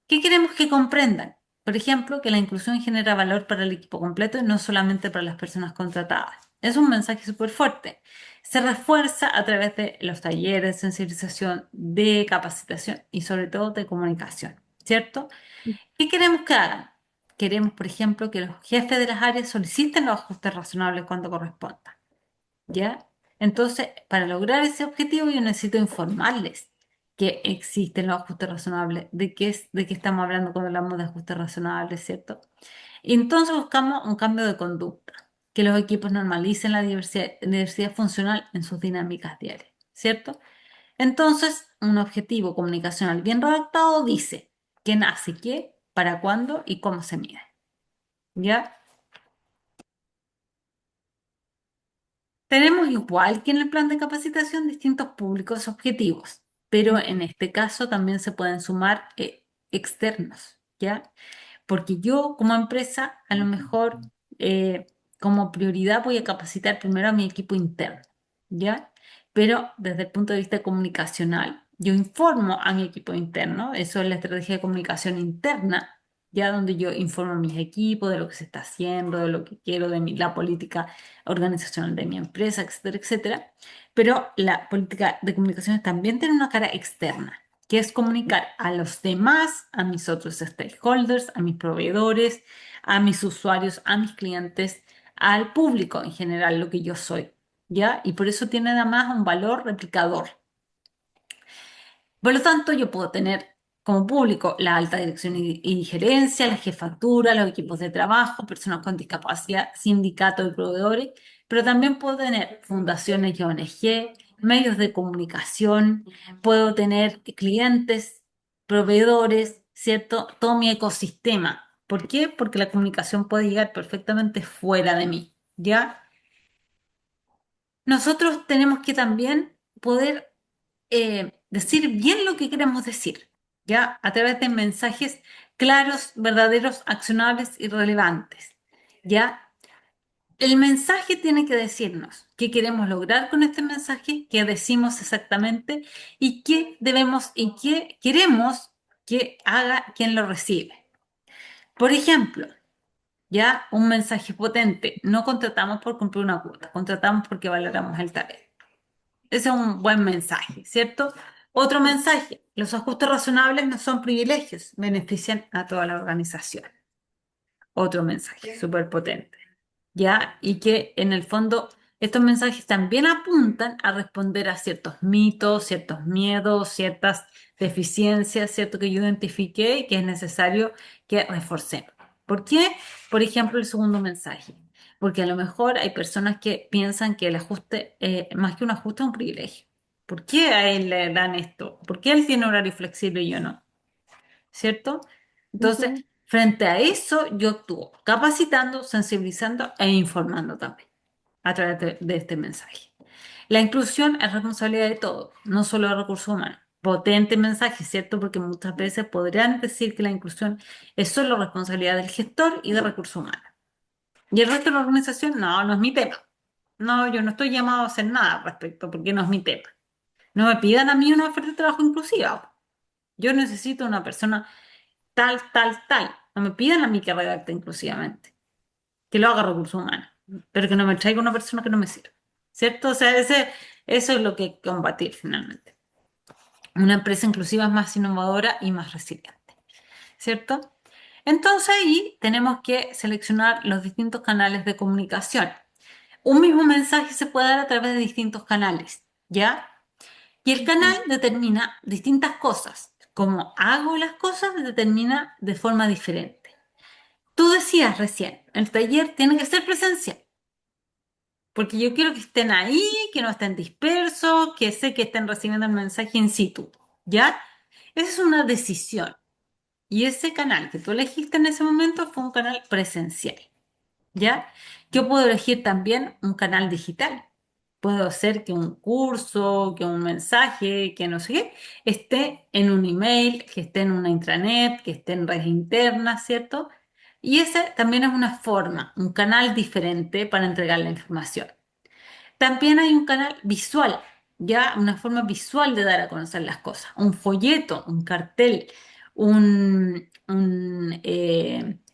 ¿Qué queremos que comprendan? Por ejemplo, que la inclusión genera valor para el equipo completo y no solamente para las personas contratadas. Es un mensaje súper fuerte. Se refuerza a través de los talleres de sensibilización, de capacitación y sobre todo de comunicación, ¿cierto? ¿Qué queremos que hagan? Queremos, por ejemplo, que los jefes de las áreas soliciten los ajustes razonables cuando corresponda. ¿Ya? Entonces, para lograr ese objetivo, yo necesito informarles que existen los ajustes razonables, de qué estamos hablando cuando hablamos de ajustes razonables, ¿cierto? Y entonces buscamos un cambio de conducta, que los equipos normalicen la diversidad funcional en sus dinámicas diarias, ¿cierto? Entonces, un objetivo comunicacional bien redactado dice quién hace qué, para cuándo y cómo se mide, ¿ya? Tenemos igual que en el plan de capacitación distintos públicos objetivos, pero en este caso también se pueden sumar externos, ¿ya? Porque yo como empresa a lo mejor como prioridad voy a capacitar primero a mi equipo interno, ¿ya? Pero desde el punto de vista comunicacional, yo informo a mi equipo interno, eso es la estrategia de comunicación interna, ya donde yo informo a mis equipos de lo que se está haciendo, de lo que quiero, la política organizacional de mi empresa, etcétera, etcétera. Pero la política de comunicaciones también tiene una cara externa, que es comunicar a los demás, a mis otros stakeholders, a mis proveedores, a mis usuarios, a mis clientes, al público en general, lo que yo soy, ¿ya? Y por eso tiene además un valor replicador. Por lo tanto, yo puedo tener como público la alta dirección y gerencia, la jefatura, los equipos de trabajo, personas con discapacidad, sindicatos y proveedores, pero también puedo tener fundaciones y ONG, medios de comunicación, puedo tener clientes, proveedores, ¿cierto? Todo mi ecosistema. ¿Por qué? Porque la comunicación puede llegar perfectamente fuera de mí, ¿ya? Nosotros tenemos que también poder decir bien lo que queremos decir, ¿ya? A través de mensajes claros, verdaderos, accionables y relevantes, ¿ya? El mensaje tiene que decirnos qué queremos lograr con este mensaje, qué decimos exactamente y qué debemos y qué queremos que haga quien lo recibe. Por ejemplo, ya un mensaje potente, no contratamos por cumplir una cuota, contratamos porque valoramos el talento. Ese es un buen mensaje, ¿cierto? Otro mensaje, los ajustes razonables no son privilegios, benefician a toda la organización. Otro mensaje súper potente, ¿ya? Y que en el fondo estos mensajes también apuntan a responder a ciertos mitos, ciertos miedos, ciertas deficiencias, ¿cierto? Que yo identifiqué y que es necesario que reforcemos. ¿Por qué? Por ejemplo, el segundo mensaje. Porque a lo mejor hay personas que piensan que el ajuste, más que un ajuste, es un privilegio. ¿Por qué a él le dan esto? ¿Por qué él tiene horario flexible y yo no? ¿Cierto? Entonces, Ujú, frente a eso, yo actúo capacitando, sensibilizando e informando también a través de este mensaje. La inclusión es responsabilidad de todos, no solo de recursos humanos. Potente mensaje, ¿cierto? Porque muchas veces podrían decir que la inclusión es solo responsabilidad del gestor y de recursos humanos. Y el resto de la organización, no, no es mi tema. No, yo no estoy llamado a hacer nada al respecto porque no es mi tema. No me pidan a mí una oferta de trabajo inclusiva. Yo necesito una persona tal, tal, tal. No me pidan a mí que redacte inclusivamente, que lo haga recursos humanos, pero que no me traiga una persona que no me sirva. ¿Cierto? O sea, eso es lo que hay que combatir finalmente. Una empresa inclusiva es más innovadora y más resiliente. ¿Cierto? Entonces ahí tenemos que seleccionar los distintos canales de comunicación. Un mismo mensaje se puede dar a través de distintos canales, ¿ya? Y el canal ujú. determina distintas cosas. Como hago las cosas determina de forma diferente. Tú decías recién, el taller tiene que ser presencial, porque yo quiero que estén ahí, que no estén dispersos, que sé que estén recibiendo el mensaje in situ, ¿ya? Esa es una decisión. Y ese canal que tú elegiste en ese momento fue un canal presencial. ¿Ya? Yo puedo elegir también un canal digital. Puedo hacer que un curso, que un mensaje, que no sé qué, esté en un email, que esté en una intranet, que esté en redes internas, ¿cierto? Y esa también es una forma, un canal diferente para entregar la información. También hay un canal visual, ya una forma visual de dar a conocer las cosas, un folleto, un cartel, un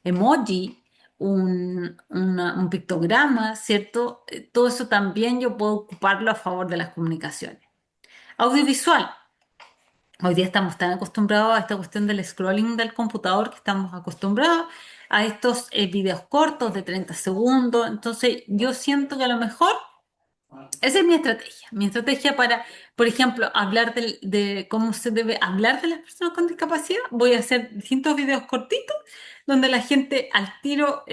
emoji, un pictograma, ¿cierto? Todo eso también yo puedo ocuparlo a favor de las comunicaciones. Audiovisual. Hoy día estamos tan acostumbrados a esta cuestión del scrolling del computador que estamos acostumbrados a estos videos cortos de 30 segundos. Entonces, yo siento que a lo mejor esa es mi estrategia. Mi estrategia para, por ejemplo, hablar de cómo se debe hablar de las personas con discapacidad. Voy a hacer distintos videos cortitos donde la gente al tiro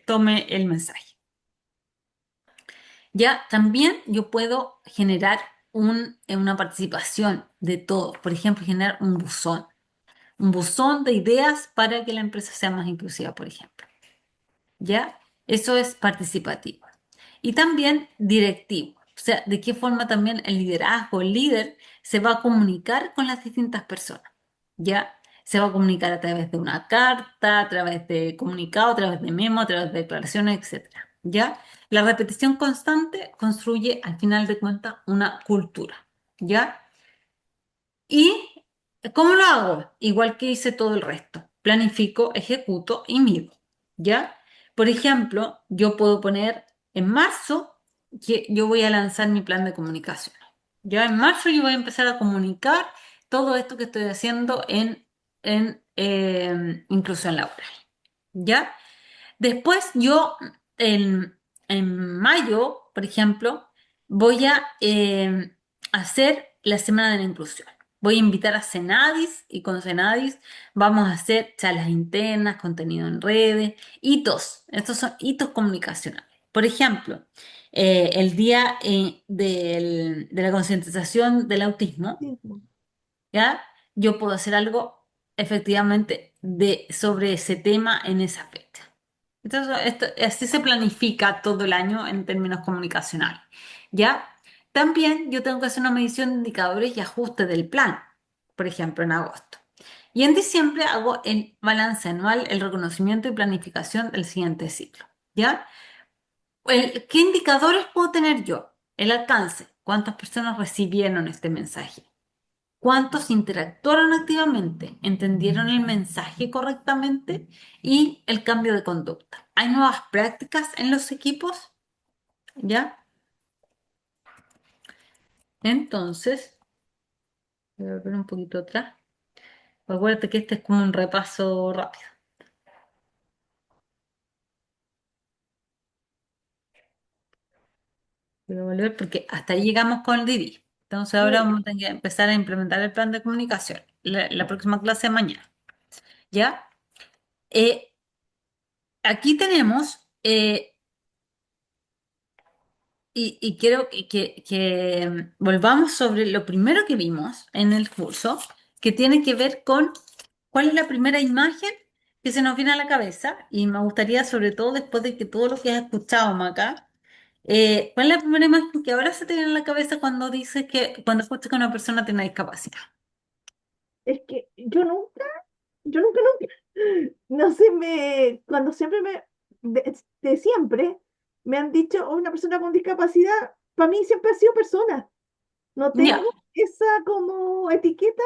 tome el mensaje. Ya también yo puedo generar una participación de todos. Por ejemplo, generar un buzón de ideas para que la empresa sea más inclusiva, por ejemplo. ¿Ya? Eso es participativo. Y también directivo. O sea, de qué forma también el liderazgo, el líder, se va a comunicar con las distintas personas. ¿Ya? Se va a comunicar a través de una carta, a través de comunicado, a través de memo, a través de declaraciones, etcétera. ¿Ya? La repetición constante construye, al final de cuentas, una cultura. ¿Ya? ¿Y cómo lo hago? Igual que hice todo el resto. Planifico, ejecuto y mido. ¿Ya? Por ejemplo, yo puedo poner en marzo que yo voy a lanzar mi plan de comunicación. Ya en marzo yo voy a empezar a comunicar todo esto que estoy haciendo en inclusión laboral. ¿Ya? Después yo en mayo, por ejemplo, voy a hacer la Semana de la Inclusión. Voy a invitar a Cenadis y con Cenadis vamos a hacer charlas internas, contenido en redes, hitos. Estos son hitos comunicacionales. Por ejemplo, el día de la concientización del autismo, Sí, po. ¿ya? Yo puedo hacer algo efectivamente sobre ese tema en esa fecha. Entonces, así se planifica todo el año en términos comunicacionales, ¿ya? También yo tengo que hacer una medición de indicadores y ajustes del plan, por ejemplo, en agosto. Y en diciembre hago el balance anual, el reconocimiento y planificación del siguiente ciclo, ¿ya? ¿Qué indicadores puedo tener yo? El alcance, cuántas personas recibieron este mensaje. ¿Cuántos interactuaron activamente? ¿Entendieron el mensaje correctamente? Y el cambio de conducta. ¿Hay nuevas prácticas en los equipos? ¿Ya? Entonces, voy a volver un poquito atrás. Acuérdate que este es como un repaso rápido. Voy a volver porque hasta ahí llegamos con el Didi. Entonces ahora vamos a tener que empezar a implementar el plan de comunicación, la próxima clase de mañana, ¿ya? Eh, aquí tenemos, y quiero que volvamos sobre lo primero que vimos en el curso, que tiene que ver con cuál es la primera imagen que se nos viene a la cabeza, y me gustaría, sobre todo después de que todo lo que has escuchado, Maca, ¿cuál es la primera imagen que ahora se te viene a la cabeza cuando dices cuando escuchas que una persona tiene discapacidad? Es que nunca, no sé, cuando siempre de siempre me han dicho, "Oh, una persona con discapacidad", para mí siempre ha sido persona. No Ya, tengo esa como etiqueta,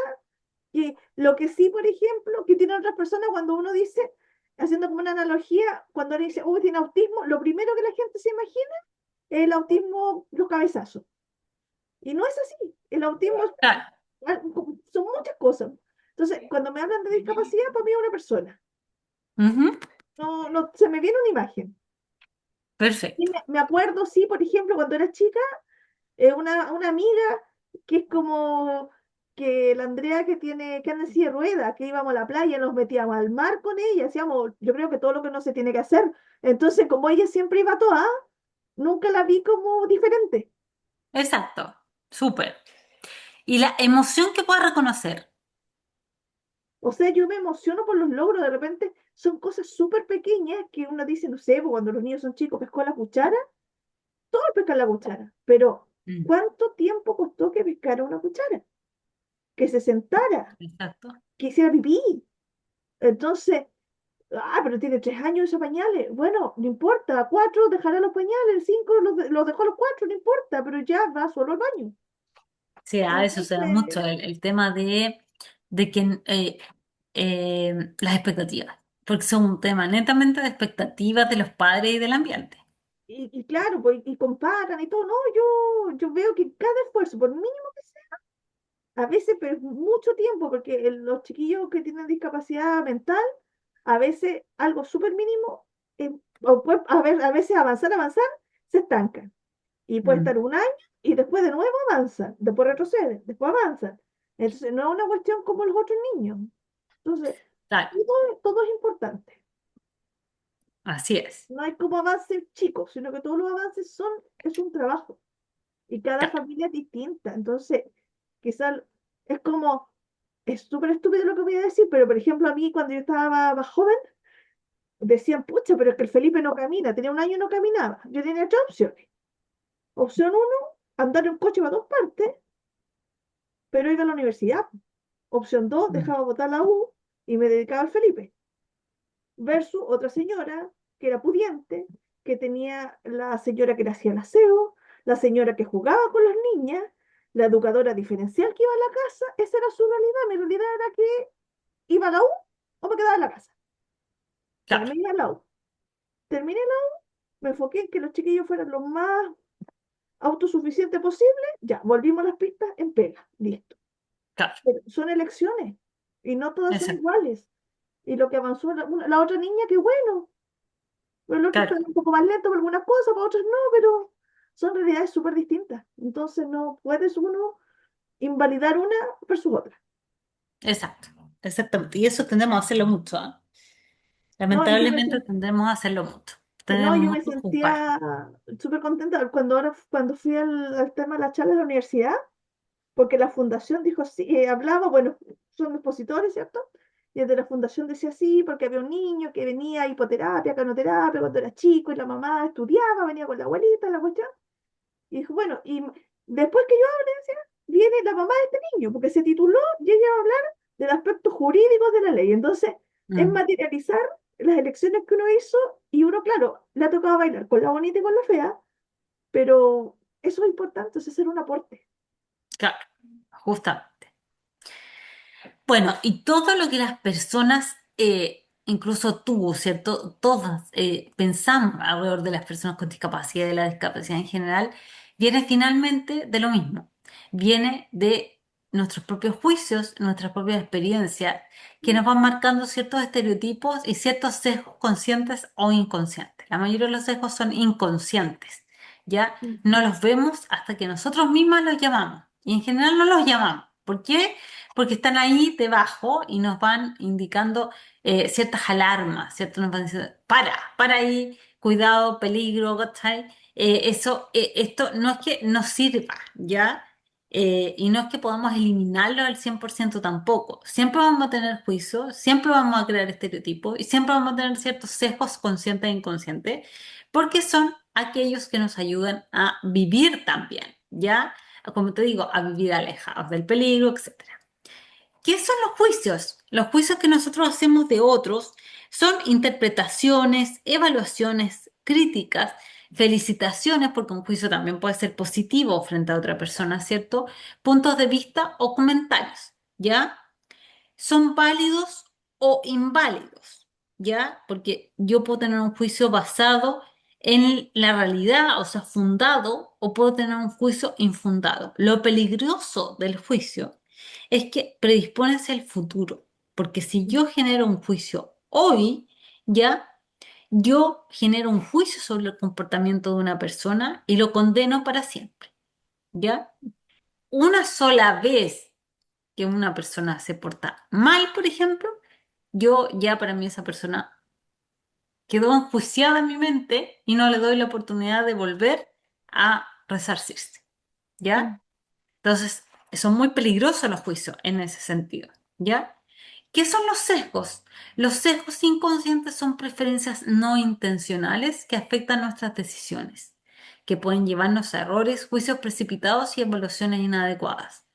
que lo que sí, por ejemplo, que tienen otras personas cuando uno dice, haciendo como una analogía, cuando uno dice, oh, tiene autismo, lo primero que la gente se imagina es el autismo, los cabezazos. Y no es así. El autismo claro. son muchas cosas. Entonces, cuando me hablan de discapacidad, para mí es una persona. Ujú, No, no, se me viene una imagen. Y perfecto. me acuerdo, sí, por ejemplo, cuando era chica, una amiga que es como que la Andrea que anda en silla de ruedas, que íbamos a la playa, nos metíamos al mar con ella, hacíamos, yo creo que todo lo que no se tiene que hacer. Entonces, como ella siempre iba toda, nunca la vi como diferente. Exacto, súper. Y la emoción que puedas reconocer. O sea, yo me emociono por los logros, de repente son cosas súper pequeñas que uno dice, no sé, pues, cuando los niños son chicos, pescó la cuchara, todo pescar la cuchara, pero Mm, ¿cuánto tiempo costó que pescara una cuchara? Que se sentara, exacto. que hiciera pipí. Entonces, pero tiene 3 años esos pañales. Bueno, no importa, a 4 dejará los pañales, 5 los dejó a los 4, no importa, pero ya va solo al baño. Sí, a eso se da mucho Entonces, el tema de que las expectativas, porque son un tema netamente de expectativas de los padres y del ambiente. y claro, pues, y comparan y todo, no, yo veo que cada esfuerzo, por mínimo que sea, a veces, pero es mucho tiempo, porque los chiquillos que tienen discapacidad mental, a veces algo súper mínimo, a veces avanzar, se estancan. Y puede Mm, estar un año y después de nuevo avanza, después retrocede, después avanza. Entonces no es una cuestión como los otros niños. Entonces, claro, todo es importante. así es. No hay como avances chicos, sino que todos los avances es un trabajo. Y cada Claro. familia es distinta. Entonces, quizás es como, es súper estúpido lo que voy a decir, pero por ejemplo a mí cuando yo estaba más joven, decían, pucha, pero es que el Felipe no camina, tenía un año y no caminaba. Yo tenía tres opciones. Opción uno, andar en coche para dos partes, pero iba a la universidad. Opción 2, Mm, dejaba botar la U y me dedicaba al Felipe. Versus otra señora que era pudiente, que tenía la señora que le hacía el aseo, la señora que jugaba con las niñas, la educadora diferencial que iba a la casa. Esa era su realidad. Mi realidad era que iba a la U o me quedaba en la casa. Ya claro, me iba a la U. Terminé la U, me enfoqué en que los chiquillos fueran lo más autosuficiente posible. Ya, volvimos a las pistas en pega. Listo. claro. Pero son elecciones y no todas son Exacto. iguales. Y lo que avanzó la otra niña, qué bueno. Pero el otro está Claro, un poco más lento por algunas cosas, para otras no, pero son realidades súper distintas. Entonces no puedes uno invalidar una versus otra. exacto. Exactamente. Y eso tendemos a hacerlo mucho, ¿ah? No, y yo me, Lamentablemente tendemos a hacerlo mucho. no, Tendemos yo me mucho a juzgar. sentía súper contenta cuando fui al tema de la charla de la universidad, porque la fundación dijo sí, hablaba, bueno, son expositores, ¿cierto? Y desde la fundación decía sí, porque había un niño que venía a hipoterapia, canoterapia cuando era chico y la mamá estudiaba, venía con la abuelita, la cuestión. Y dijo, bueno, y después que yo hable, decía, viene la mamá de este niño, porque se tituló y ella va a hablar del aspecto jurídico de la ley. Entonces, es Mm, materializar las elecciones que uno hizo y uno, claro, le ha tocado bailar con la bonita y con la fea, pero eso es importante, es hacer un aporte. claro, justamente. Bueno, y todo lo que las personas, incluso tú, ¿cierto? Todas pensamos alrededor de las personas con discapacidad y de la discapacidad en general, viene finalmente de lo mismo. Viene de nuestros propios juicios, nuestras propias experiencias, que nos van marcando ciertos estereotipos y ciertos sesgos conscientes o inconscientes. La mayoría de los sesgos son inconscientes, ¿ya? Mm. No los vemos hasta que nosotros mismas los llamamos. y en general no los llamamos. ¿Por qué? Porque están ahí debajo y nos van indicando ciertas alarmas, ¿cierto? Nos van diciendo, para ahí, cuidado, peligro, ¿cachai? Esto no es que nos sirva, ¿ya? Y no es que podamos eliminarlo al 100% tampoco. Siempre vamos a tener juicio, siempre vamos a crear estereotipos y siempre vamos a tener ciertos sesgos conscientes e inconscientes, porque son aquellos que nos ayudan a vivir también, ¿ya? Como te digo, a vivir alejados del peligro, etcétera. ¿Qué son los juicios? Los juicios que nosotros hacemos de otros son interpretaciones, evaluaciones, críticas, felicitaciones, porque un juicio también puede ser positivo frente a otra persona, ¿cierto? Puntos de vista o comentarios, ¿ya? Son válidos o inválidos, ¿ya? Porque yo puedo tener un juicio basado en la realidad, o sea, fundado, o puedo tener un juicio infundado. Lo peligroso del juicio es que predispone hacia el futuro, porque si yo genero un juicio hoy, ya, yo genero un juicio sobre el comportamiento de una persona y lo condeno para siempre, ¿ya? Una sola vez que una persona se porta mal, por ejemplo, yo ya para mí esa persona quedó enjuiciada en mi mente y no le doy la oportunidad de volver a resarcirse, Mm. ¿ya? Entonces, son muy peligrosos los juicios en ese sentido, ¿ya? ¿Qué son los sesgos? Los sesgos inconscientes son preferencias no intencionales que afectan nuestras decisiones, que pueden llevarnos a errores, juicios precipitados y evaluaciones inadecuadas.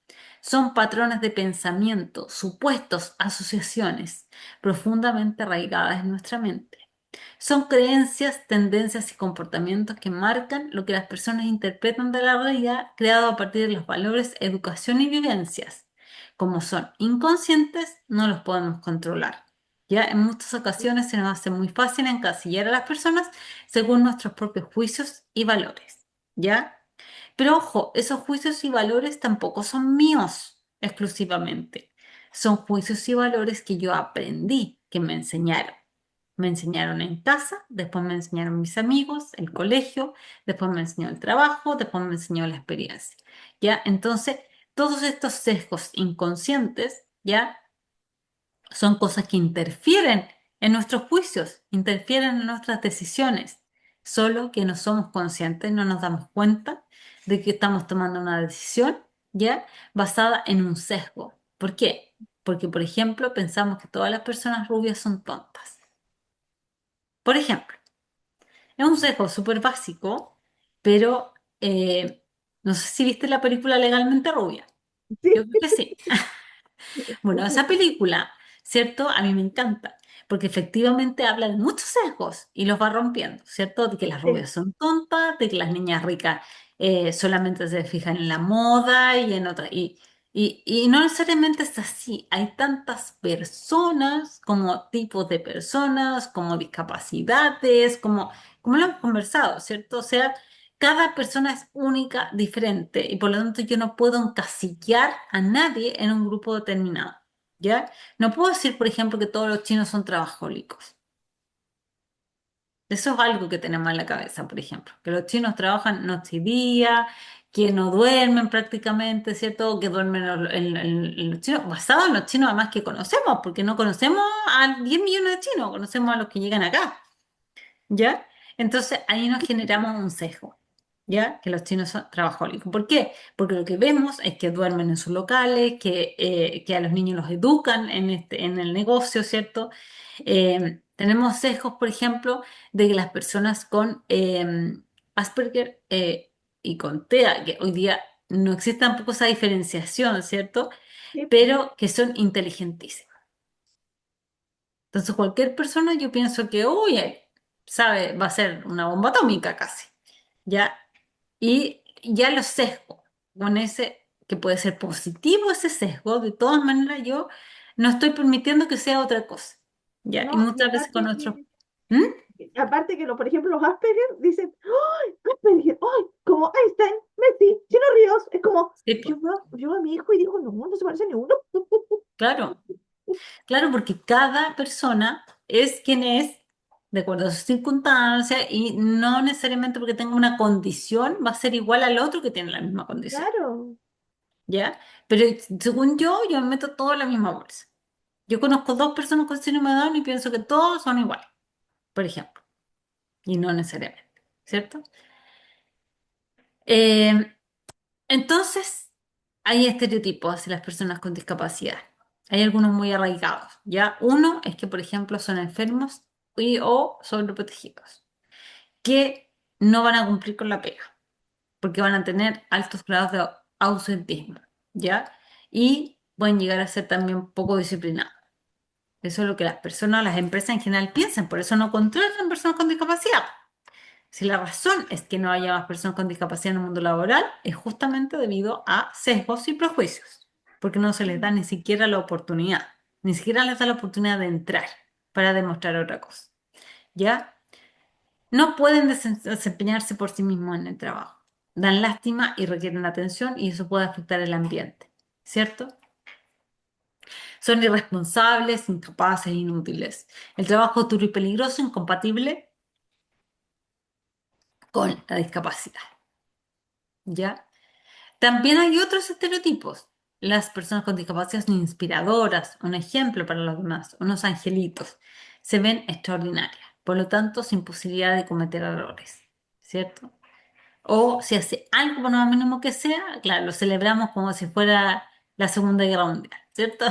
Son patrones de pensamiento, supuestos, asociaciones profundamente arraigadas en nuestra mente. Son creencias, tendencias y comportamientos que marcan lo que las personas interpretan de la realidad, creado a partir de los valores, educación y vivencias. Como son inconscientes, no los podemos controlar. Ya en muchas ocasiones se nos hace muy fácil encasillar a las personas según nuestros propios juicios y valores. ¿Ya? Pero ojo, esos juicios y valores tampoco son míos exclusivamente. Son juicios y valores que yo aprendí, que me enseñaron. Me enseñaron en casa, después me enseñaron mis amigos, el colegio, después me enseñó el trabajo, después me enseñó la experiencia. ¿Ya? Entonces, todos estos sesgos inconscientes, ¿ya? Son cosas que interfieren en nuestros juicios, interfieren en nuestras decisiones, solo que no somos conscientes, no nos damos cuenta de que estamos tomando una decisión, ¿ya? Basada en un sesgo. ¿Por qué? Porque, por ejemplo, pensamos que todas las personas rubias son tontas. Por ejemplo, es un sesgo súper básico, pero no sé si viste la película Legalmente Rubia. Yo creo que sí. Bueno, esa película, ¿cierto? A mí me encanta, porque efectivamente habla de muchos sesgos y los va rompiendo, ¿cierto? De que las Sí, rubias son tontas, de que las niñas ricas solamente se fijan en la moda y en otras. Y no necesariamente es así. Hay tantas personas, como tipos de personas, como discapacidades, como lo hemos conversado, ¿cierto? O sea, cada persona es única, diferente, y por lo tanto yo no puedo encasillar a nadie en un grupo determinado, ¿ya? No puedo decir, por ejemplo, que todos los chinos son trabajólicos. Eso es algo que tenemos en la cabeza, por ejemplo, que los chinos trabajan noche y día, que no duermen prácticamente, ¿cierto? Que duermen en los chinos, basado en los chinos además que conocemos, porque no conocemos a 10 millones de chinos, conocemos a los que llegan acá. ¿Ya? Entonces ahí nos generamos un sesgo, ¿ya? Que los chinos son trabajólicos. ¿Por qué? Porque lo que vemos es que duermen en sus locales, que a los niños los educan en el negocio, ¿cierto? Tenemos sesgos, por ejemplo, de que las personas con Asperger y con TEA, que hoy día no existe tampoco esa diferenciación, ¿cierto? sí, po. Pero que son inteligentísimas. Entonces, cualquier persona, yo pienso que, uy, sabe, va a ser una bomba atómica casi, ¿ya? Y ya lo sesgo con ese, que puede ser positivo ese sesgo, de todas maneras yo no estoy permitiendo que sea otra cosa, ¿ya? Y No, y muchas veces con aparte nuestros... que, ¿Mm? aparte que por ejemplo, los Asperger dicen, ¡ay, Asperger! ¡Ay! Como Einstein, Messi, Chino Ríos. Es como, Sí, pues, yo a mi hijo y digo, no, no se parece a ni uno. claro, claro, porque cada persona es quien es, de acuerdo a sus circunstancias, y no necesariamente porque tenga una condición va a ser igual al otro que tiene la misma condición. Claro. ¿ya? Pero según yo me meto todo en la misma bolsa. Yo conozco dos personas con síndrome de Down y pienso que todos son iguales, por ejemplo, y no necesariamente, ¿cierto? Eh, entonces, hay estereotipos hacia las personas con discapacidad. Hay algunos muy arraigados, ¿ya? Uno es que, por ejemplo, son enfermos y o sobreprotegidos, que no van a cumplir con la pega, porque van a tener altos grados de ausentismo, ¿ya? Y pueden llegar a ser también poco disciplinados. Eso es lo que las personas, las empresas en general piensan, por eso no contratan personas con discapacidad. Si la razón es que no haya más personas con discapacidad en el mundo laboral, es justamente debido a sesgos y prejuicios, porque no se les da ni siquiera la oportunidad, ni siquiera les da la oportunidad de entrar para demostrar otra cosa, ¿ya? No pueden desempeñarse por sí mismos en el trabajo. Dan lástima y requieren atención y eso puede afectar el ambiente, ¿cierto? Son irresponsables, incapaces e inútiles. El trabajo duro y peligroso, incompatible con la discapacidad, ¿ya? También hay otros estereotipos. Las personas con discapacidad son inspiradoras, un ejemplo para los demás, unos angelitos. Se ven extraordinarias, por lo tanto, sin posibilidad de cometer errores, ¿cierto? O si hace algo por lo mínimo que sea, claro, lo celebramos como si fuera la Segunda Guerra Mundial, ¿cierto?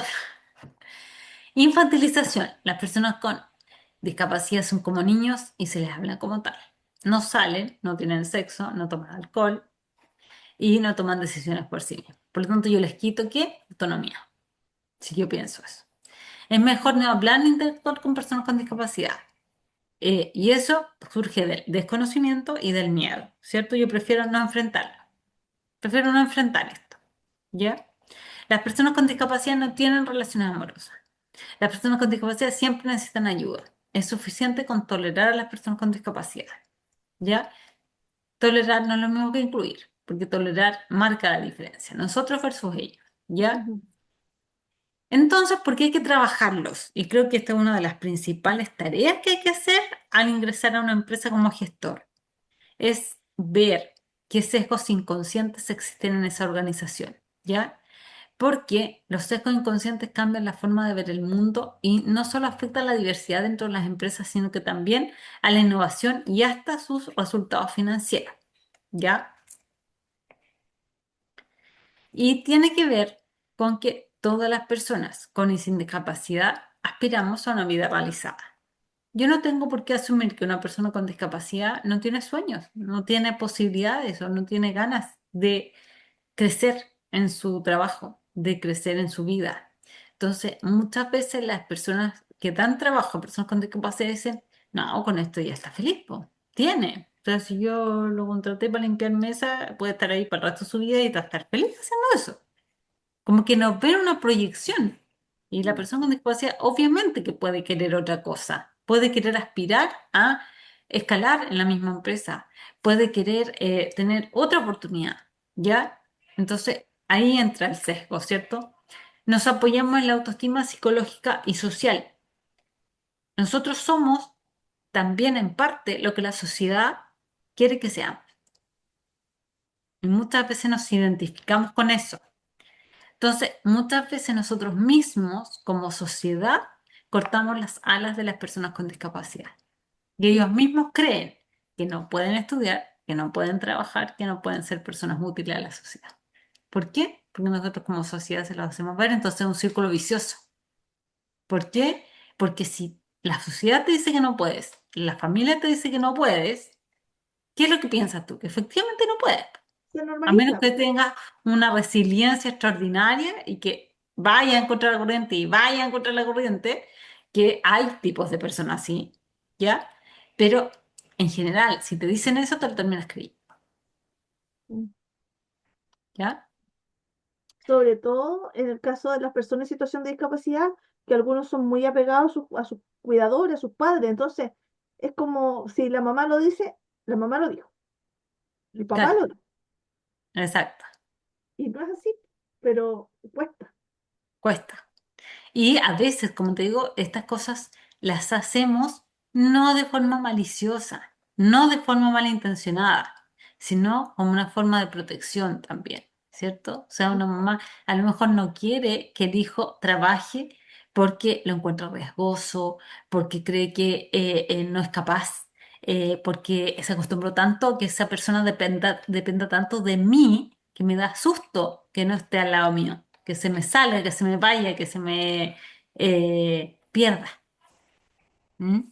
Infantilización. Las personas con discapacidad son como niños y se les habla como tal. No salen, no tienen sexo, no toman alcohol y no toman decisiones por sí mismos. Por lo tanto, yo les quito ¿qué? Autonomía, si yo pienso eso. Es mejor no hablar ni interactuar con personas con discapacidad. Y eso surge del desconocimiento y del miedo, ¿cierto? Yo prefiero no enfrentarlo. Prefiero no enfrentar esto, ¿ya? Las personas con discapacidad no tienen relaciones amorosas. Las personas con discapacidad siempre necesitan ayuda. Es suficiente con tolerar a las personas con discapacidad, ¿ya? Tolerar no es lo mismo que incluir, porque tolerar marca la diferencia, nosotros versus ellos, ¿ya? Ujú, Entonces, ¿por qué hay que trabajarlos? Y creo que esta es una de las principales tareas que hay que hacer al ingresar a una empresa como gestor, es ver qué sesgos inconscientes existen en esa organización, ¿ya? Porque los sesgos inconscientes cambian la forma de ver el mundo y no solo afectan a la diversidad dentro de las empresas, sino que también a la innovación y hasta sus resultados financieros, ¿ya? Y tiene que ver con que todas las personas con y sin discapacidad aspiramos a una vida realizada. Yo no tengo por qué asumir que una persona con discapacidad no tiene sueños, no tiene posibilidades o no tiene ganas de crecer en su trabajo, de crecer en su vida. Entonces, muchas veces las personas que dan trabajo a personas con discapacidad dicen, no, con esto ya está feliz, po. Tiene. Entonces, si yo lo contraté para limpiar mesa, puede estar ahí para el resto de su vida y va a estar feliz haciendo eso. Como que nos ven una proyección. Y la persona con discapacidad obviamente que puede querer otra cosa, puede querer aspirar a escalar en la misma empresa, puede querer tener otra oportunidad, ¿ya? Entonces ahí entra el sesgo, ¿cierto? Nos apoyamos en la autoestima psicológica y social. Nosotros somos también en parte lo que la sociedad quiere que seamos. Y muchas veces nos identificamos con eso. Entonces, muchas veces nosotros mismos, como sociedad, cortamos las alas de las personas con discapacidad. Y ellos mismos creen que no pueden estudiar, que no pueden trabajar, que no pueden ser personas útiles a la sociedad. ¿Por qué? Porque nosotros como sociedad se lo hacemos ver, entonces es un círculo vicioso. ¿Por qué? Porque si la sociedad te dice que no puedes, la familia te dice que no puedes, ¿qué es lo que piensas tú? Que efectivamente no puedes. se A menos normaliza. que tengas una resiliencia extraordinaria y que vaya a encontrar la corriente y vaya a encontrar la corriente, que hay tipos de personas así, ¿ya? Pero en general, si te dicen eso, te lo terminas creyendo, Mm. ¿ya? Sobre todo en el caso de las personas en situación de discapacidad, que algunos son muy apegados a sus cuidadores, a sus padres. Entonces, es como si la mamá lo dice, la mamá lo dijo, el papá Claro, lo dijo. exacto, Y no es así, pero cuesta. cuesta. Y a veces, como te digo, estas cosas las hacemos no de forma maliciosa, no de forma malintencionada, sino como una forma de protección también, ¿cierto? O sea, una mamá a lo mejor no quiere que el hijo trabaje porque lo encuentra riesgoso, porque cree que no es capaz, porque se acostumbró tanto que esa persona dependa tanto de mí que me da susto que no esté al lado mío, que se me salga, que se me vaya, que se me pierda. ¿Mm?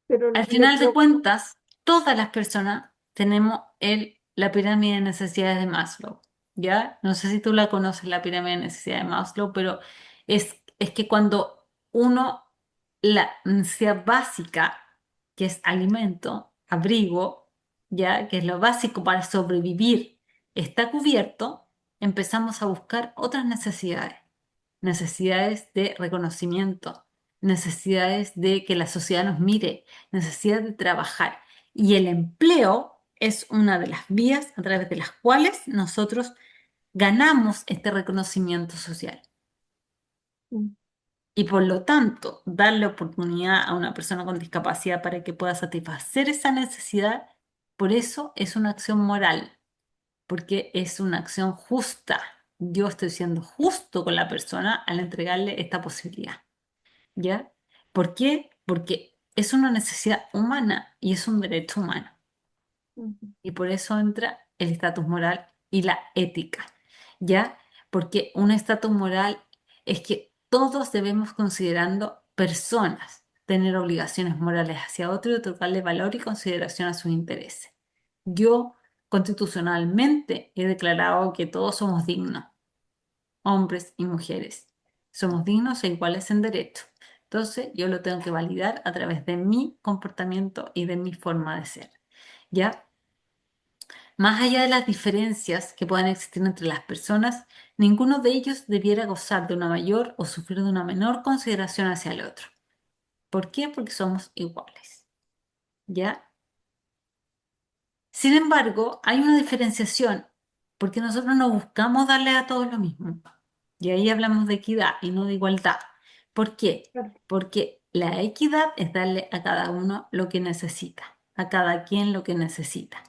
Pero Al le final de preocupa. cuentas, todas las personas tenemos la pirámide de necesidades de Maslow, ¿ya? No sé si tú la conoces, la pirámide de necesidades de Maslow, pero es que cuando uno, la necesidad básica, que es alimento, abrigo, ¿ya? Que es lo básico para sobrevivir, está cubierto, empezamos a buscar otras necesidades, necesidades de reconocimiento, necesidades de que la sociedad nos mire, necesidad de trabajar. Y el empleo es una de las vías a través de las cuales nosotros ganamos este reconocimiento social. Mm, Y por lo tanto, darle oportunidad a una persona con discapacidad para que pueda satisfacer esa necesidad, por eso es una acción moral, porque es una acción justa. Yo estoy siendo justo con la persona al entregarle esta posibilidad. ¿Ya? ¿Por qué? Porque es una necesidad humana y es un derecho humano. ujú, Y por eso entra el estatus moral y la ética, ¿ya? Porque un estatus moral es que todos debemos, considerando personas, tener obligaciones morales hacia otro y otorgarle valor y consideración a sus intereses. Yo constitucionalmente he declarado que todos somos dignos, hombres y mujeres. Somos dignos e iguales en derecho. Entonces, yo lo tengo que validar a través de mi comportamiento y de mi forma de ser. ¿Ya? Más allá de las diferencias que puedan existir entre las personas, ninguno de ellos debiera gozar de una mayor o sufrir de una menor consideración hacia el otro. ¿Por qué? Porque somos iguales. ¿Ya? Sin embargo, hay una diferenciación, porque nosotros no buscamos darle a todos lo mismo. Y ahí hablamos de equidad y no de igualdad. ¿Por qué? claro. Porque la equidad es darle a cada uno lo que necesita, a cada quien lo que necesita.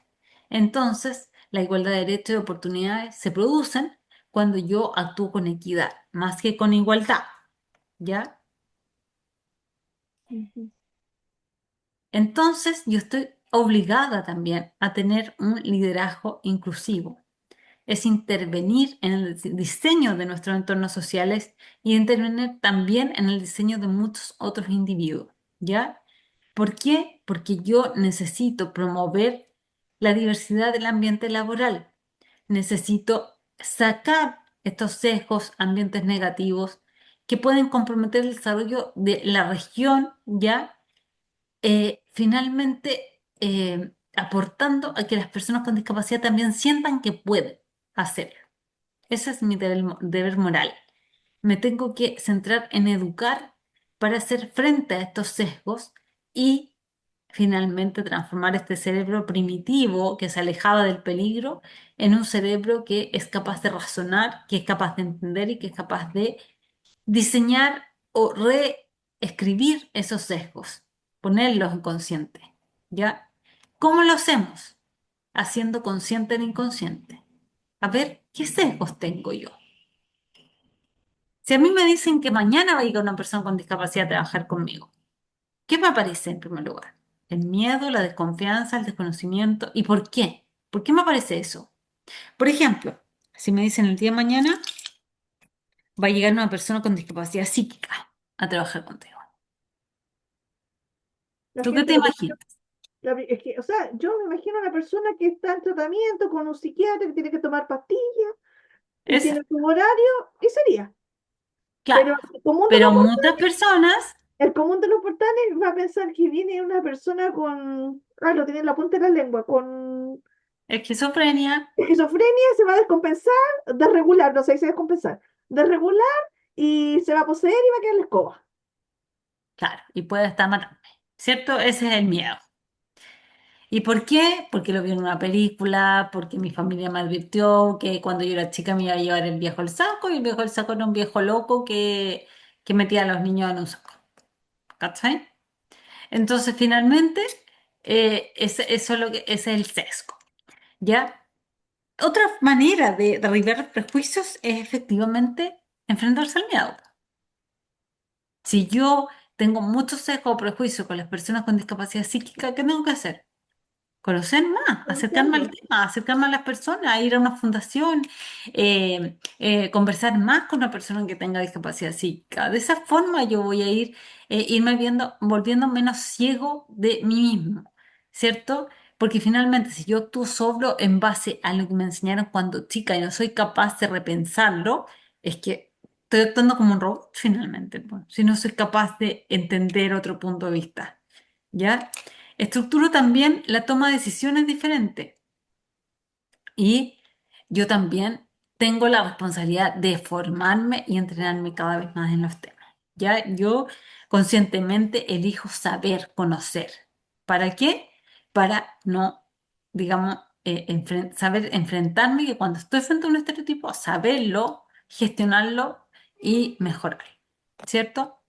Entonces, la igualdad de derechos y oportunidades se producen cuando yo actúo con equidad, más que con igualdad. ¿Ya? Ujú, Entonces, yo estoy obligada también a tener un liderazgo inclusivo. Es intervenir en el diseño de nuestros entornos sociales y intervenir también en el diseño de muchos otros individuos, ¿ya? ¿Por qué? Porque yo necesito promover la diversidad del ambiente laboral. Necesito sacar estos sesgos, ambientes negativos que pueden comprometer el desarrollo de la región, ¿ya? Finalmente, aportando a que las personas con discapacidad también sientan que pueden hacerlo. Ese es mi deber moral. Me tengo que centrar en educar para hacer frente a estos sesgos y finalmente transformar este cerebro primitivo que se alejaba del peligro en un cerebro que es capaz de razonar, que es capaz de entender y que es capaz de diseñar o reescribir esos sesgos, ponerlos en consciente. ¿Ya? ¿Cómo lo hacemos? Haciendo consciente el inconsciente. A ver, ¿qué sesgos tengo yo? Si a mí me dicen que mañana va a llegar una persona con discapacidad a trabajar conmigo, ¿qué me aparece en primer lugar? El miedo, la desconfianza, el desconocimiento. ¿Y por qué? ¿Por qué me aparece eso? Por ejemplo, si me dicen el día de mañana va a llegar una persona con discapacidad psíquica a trabajar contigo. La ¿Tú qué gente te lo primero, imaginas? es que, o sea, yo me imagino a una persona que está en tratamiento con un psiquiatra que tiene que tomar pastillas y Esa, tiene su horario, y sería. claro. Pero el común de Pero los muchas mortales, personas, el común de los mortales va a pensar que viene una persona con, lo tiene en la punta de la lengua, con esquizofrenia, esquizofrenia, se va a descompensar, desregular, no sé si descompensar, desregular y se va a poseer y va a quedar la escoba. claro, y puede estar matando, ¿cierto? Ese es el miedo. ¿Y por qué? Porque lo vi en una película, porque mi familia me advirtió que cuando yo era chica me iba a llevar el viejo al saco y el viejo al saco era un viejo loco que metía a los niños en un saco. ¿Cachai? Entonces, finalmente, eso es lo que, ese es el sesgo, ¿ya? Otra manera de derribar los prejuicios es efectivamente enfrentarse al miedo. Si yo tengo muchos sesgos o prejuicios con las personas con discapacidad psíquica, ¿qué tengo que hacer? Conocer más, acercarme al Entiendo. tema, acercarme a las personas, ir a una fundación, conversar más con una persona que tenga discapacidad psíquica. De esa forma yo voy a irme viendo, volviendo menos ciego de mí mismo, ¿cierto? Porque finalmente si yo actúo solo en base a lo que me enseñaron cuando chica y no soy capaz de repensarlo, es que estoy actuando como un robot finalmente, pues, si no soy capaz de entender otro punto de vista. ¿Ya? Estructuro también la toma de decisiones diferente y yo también tengo la responsabilidad de formarme y entrenarme cada vez más en los temas. Ya yo conscientemente elijo saber, conocer. ¿Para qué? Para no, digamos, saber enfrentarme, que cuando estoy frente a un estereotipo, saberlo, gestionarlo y mejorar. ¿Cierto?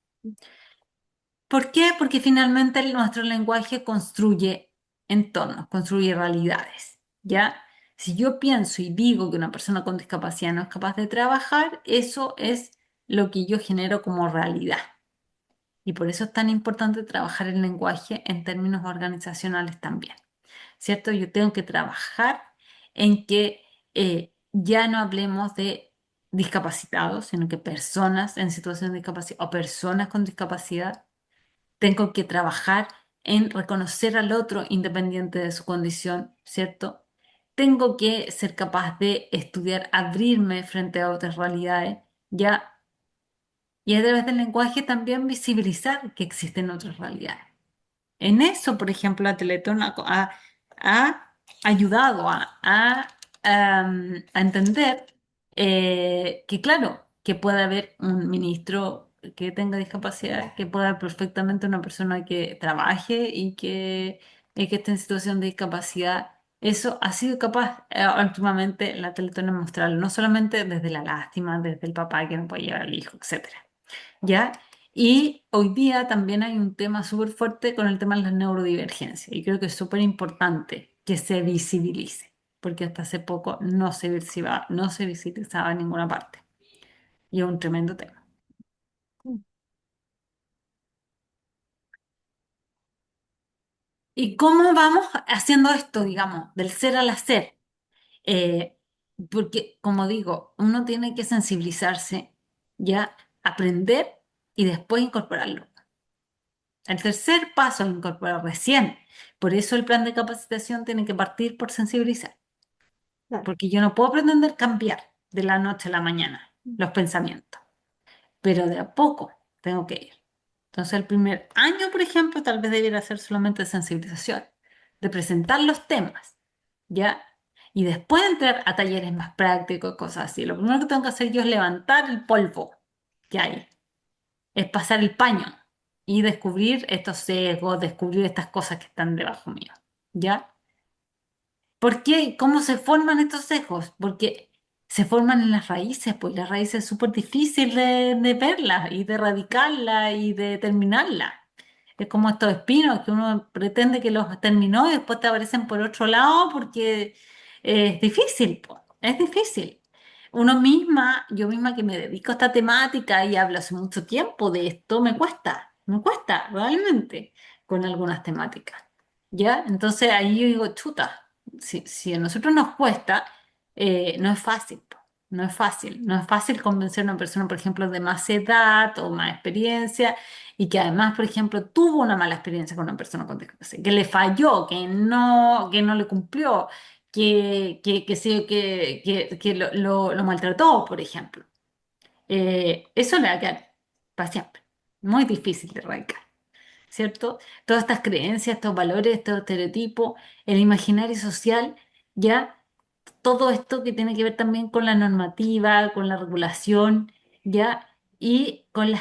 ¿Por qué? Porque finalmente nuestro lenguaje construye entornos, construye realidades, ¿ya? Si yo pienso y digo que una persona con discapacidad no es capaz de trabajar, eso es lo que yo genero como realidad. Y por eso es tan importante trabajar el lenguaje en términos organizacionales también, ¿cierto? Yo tengo que trabajar en que ya no hablemos de discapacitados, sino que personas en situación de discapacidad o personas con discapacidad. Tengo que trabajar en reconocer al otro independiente de su condición, ¿cierto? Tengo que ser capaz de estudiar, abrirme frente a otras realidades, ¿ya? Y a través del lenguaje también visibilizar que existen otras realidades. En eso, por ejemplo, la Teletón ha ayudado a entender que, claro, que puede haber un ministro que tenga discapacidad, que pueda haber perfectamente una persona que trabaje y que esté en situación de discapacidad. Eso ha sido capaz, últimamente, la Teletón de mostrarlo, no solamente desde la lástima, desde el papá que no puede llevar al hijo, etcétera. ¿Ya? Y hoy día también hay un tema súper fuerte con el tema de las neurodivergencias y creo que es súper importante que se visibilice, porque hasta hace poco no se visibilizaba en ninguna parte y es un tremendo tema. ¿Y cómo vamos haciendo esto, digamos, del ser al hacer? Eh, Porque, como digo, uno tiene que sensibilizarse, ya aprender y después incorporarlo. El tercer paso es incorporar recién. Por eso el plan de capacitación tiene que partir por sensibilizar, Claro. porque yo no puedo pretender cambiar de la noche a la mañana los pensamientos, pero de a poco tengo que ir. Entonces el primer año, por ejemplo, tal vez debiera ser solamente de sensibilización, de presentar los temas, ¿ya? Y después entrar a talleres más prácticos, cosas así. Lo primero que tengo que hacer yo es levantar el polvo que hay, es pasar el paño y descubrir estos sesgos, descubrir estas cosas que están debajo mío, ¿ya? ¿Por qué? ¿Cómo se forman estos sesgos? Porque se forman en las raíces, pues las raíces es súper difícil de verlas y de erradicarlas y de terminarlas. Es como estos espinos que uno pretende que los terminó y después te aparecen por otro lado porque es difícil, pues, es difícil. Yo misma que me dedico a esta temática y hablo hace mucho tiempo de esto, me cuesta realmente con algunas temáticas. ¿Ya? Entonces ahí yo digo, chuta, si a nosotros nos cuesta, no es fácil, po, no es fácil, no es fácil convencer a una persona, por ejemplo, de más edad o más experiencia y que además, por ejemplo, tuvo una mala experiencia con una persona con discapacidad, que le falló, que no le cumplió, que lo maltrató, por ejemplo. Eso le va a quedar para siempre, muy difícil de erradicar. ¿Cierto? Todas estas creencias, estos valores, estos estereotipos, el imaginario social, ya todo esto que tiene que ver también con la normativa, con la regulación, ya, y con las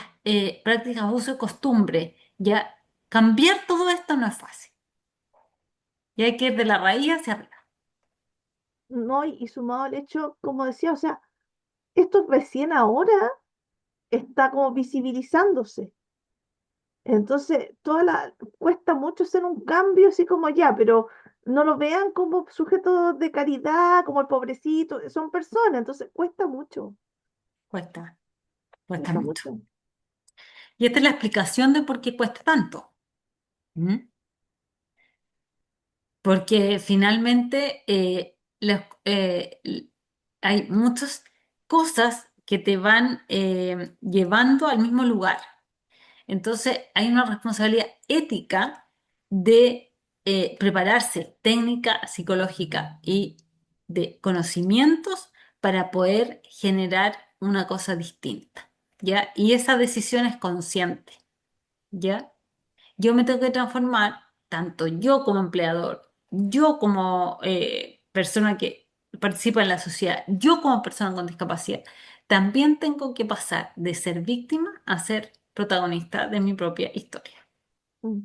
prácticas de uso y costumbre, ya, cambiar todo esto no es fácil, y hay que ir de la raíz hacia arriba. No, y sumado al hecho, como decía, o sea, esto recién ahora está como visibilizándose. Entonces, cuesta mucho hacer un cambio así como ya, pero no lo vean como sujetos de caridad, como el pobrecito, son personas, entonces Cuesta, cuesta cuesta mucho. mucho. Y esta es la explicación de por qué cuesta tanto. ¿Mm? Porque finalmente hay muchas cosas que te van llevando al mismo lugar. Entonces hay una responsabilidad ética de prepararse técnica, psicológica y de conocimientos para poder generar una cosa distinta, ¿ya? Y esa decisión es consciente, ¿ya? Yo me tengo que transformar, tanto yo como empleador, yo como persona que participa en la sociedad, yo como persona con discapacidad, también tengo que pasar de ser víctima a ser protagonista de mi propia historia. Mm.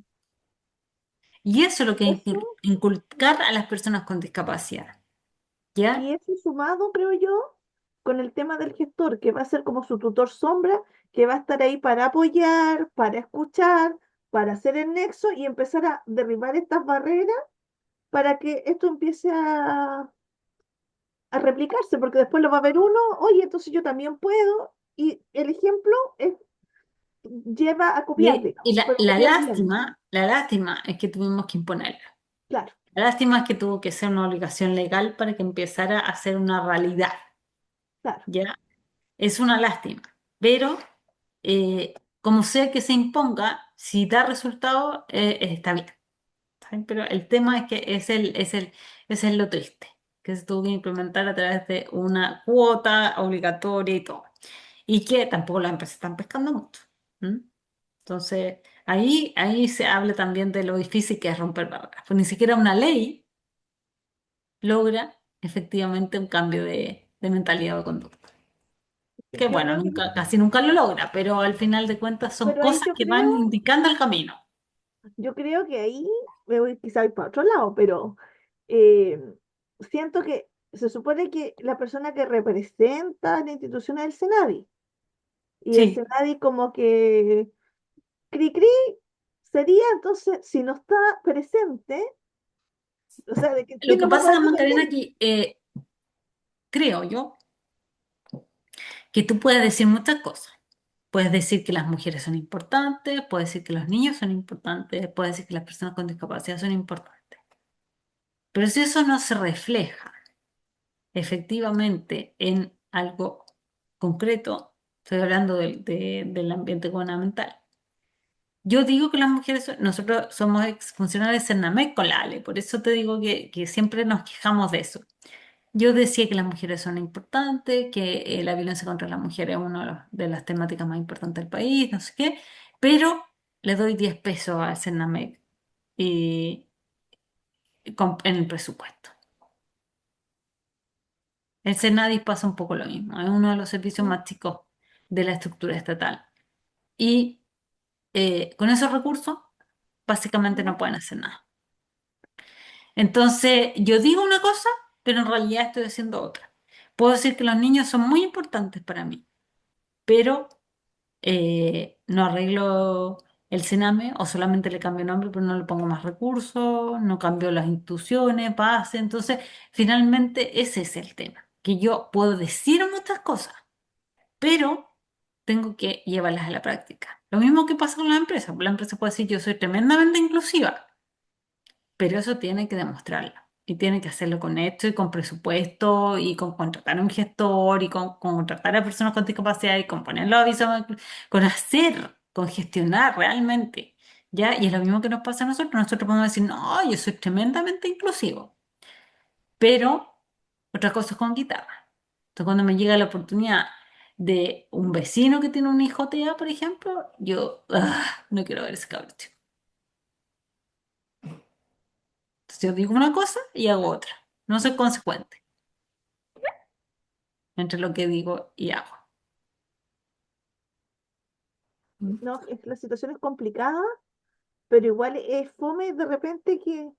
Y eso es lo que Eso, inculcar a las personas con discapacidad, y ¿ya? eso sumado, creo yo, con el tema del gestor, que va a ser como su tutor sombra, que va a estar ahí para apoyar, para escuchar, para hacer el nexo y empezar a derribar estas barreras para que esto empiece a replicarse, porque después lo va a ver uno, oye, entonces yo también puedo, y el ejemplo lleva a copiar, Y digamos, pero copiar bien, la lástima es que tuvimos que imponerla. claro, La lástima es que tuvo que ser una obligación legal para que empezara a ser una realidad, claro. ¿ya? Es una lástima, pero eh, como sea que se imponga, si da resultado, está bien. ¿Está bien? Pero el tema es que es lo triste, que se tuvo que implementar a través de una cuota obligatoria y todo. Y que tampoco las empresas están pescando mucho. ¿M? Entonces, ahí se habla también de lo difícil que es romper barreras. Pues ni siquiera una ley logra efectivamente un cambio de mentalidad o conducta. Que Yo bueno, creo que, casi nunca lo logra, pero al final de cuentas son pero ahí cosas que van indicando el camino. yo creo que ahí me voy quizá ir para otro lado, pero eh, siento que se supone que la persona que representa la institución es el SENADI, y el Sí. SENADI como que cri cri sería, entonces, si no está presente, o sea, de que Lo quién que nos va a pasa, poder defender. Macarena, aquí creo yo que tú puedes decir muchas cosas. Puedes decir que las mujeres son importantes, puedes decir que los niños son importantes, puedes decir que las personas con discapacidad son importantes. Pero si eso no se refleja efectivamente en algo concreto, estoy hablando del ambiente gubernamental. Yo digo que las mujeres, nosotros somos exfuncionales en Cernamec con la ALE, por eso te digo que siempre nos quejamos de eso. Yo decía que las mujeres son importantes, que la violencia contra las mujeres es una de las temáticas más importantes del país, no sé qué, pero le doy 10 pesos al Cernamec y, en el presupuesto. El Senadis pasa un poco lo mismo, es uno de los servicios más chicos de la estructura estatal. Y con esos recursos, básicamente no pueden hacer nada. Entonces, yo digo una cosa, pero en realidad estoy haciendo otra. Puedo decir que los niños son muy importantes para mí, pero no arreglo el Sename o solamente le cambio nombre, pero no le pongo más recursos, no cambio las instituciones, base. Entonces, finalmente ese es el tema, que yo puedo decir muchas cosas, pero tengo que llevarlas a la práctica. Lo mismo que pasa con la empresa. La empresa puede decir, yo soy tremendamente inclusiva, pero eso tiene que demostrarlo. Y tiene que hacerlo con esto y con presupuesto y con contratar a un gestor y con contratar a personas con discapacidad y con poner los avisos, con hacer, con gestionar realmente. ¿Ya? Y es lo mismo que nos pasa a nosotros. Nosotros podemos decir, no, yo soy tremendamente inclusivo, pero otra cosa es con guitarra. Entonces, cuando me llega la oportunidad de un vecino que tiene un hijo TEA, por ejemplo, yo no quiero ver ese cabrón chico. Entonces, yo digo una cosa y hago otra. No soy consecuente entre lo que digo y hago. ¿Mm? No, la situación es complicada, pero igual es fome de repente que,